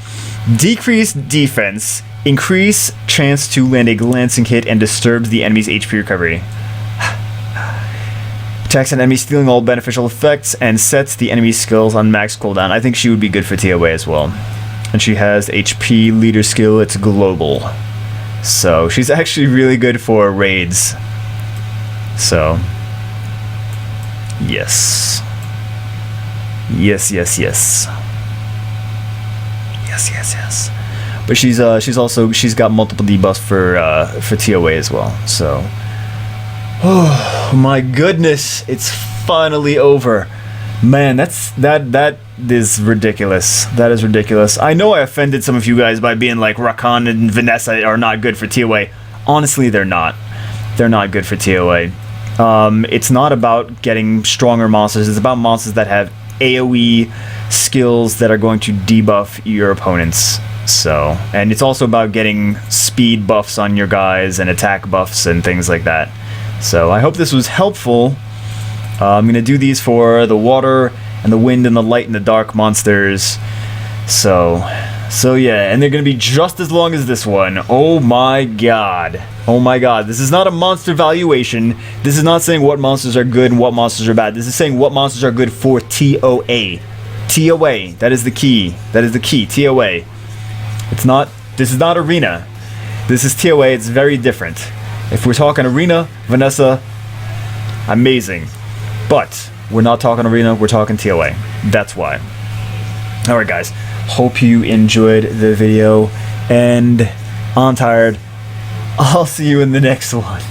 Decrease defense, increase chance to land a glancing hit, and disturbs the enemy's HP recovery. Attacks an enemy, stealing all beneficial effects, and sets the enemy's skills on max cooldown. I think she would be good for TOA as well. And she has HP leader skill, it's global. So she's actually really good for raids. So, yes. Yes. Yes. But she's got multiple debuffs for TOA as well. So, oh my goodness, it's finally over. Man, that is ridiculous. That is ridiculous. I know I offended some of you guys by being like Rakan and Vanessa are not good for TOA. Honestly, they're not. They're not good for TOA. It's not about getting stronger monsters. It's about monsters that have AoE skills that are going to debuff your opponents. So, and it's also about getting speed buffs on your guys and attack buffs and things like that. So I hope this was helpful. I'm going to do these for the water and the wind and the light and the dark monsters. So yeah, and they're going to be just as long as this one. Oh my god. Oh my god. This is not a monster valuation. This is not saying what monsters are good and what monsters are bad. This is saying what monsters are good for TOA. TOA. That is the key. That is the key. TOA. This is not arena. This is TOA. It's very different. If we're talking arena, Vanessa, amazing. But we're not talking arena, we're talking TOA. That's why. Alright guys, hope you enjoyed the video, and I'm tired. I'll see you in the next one.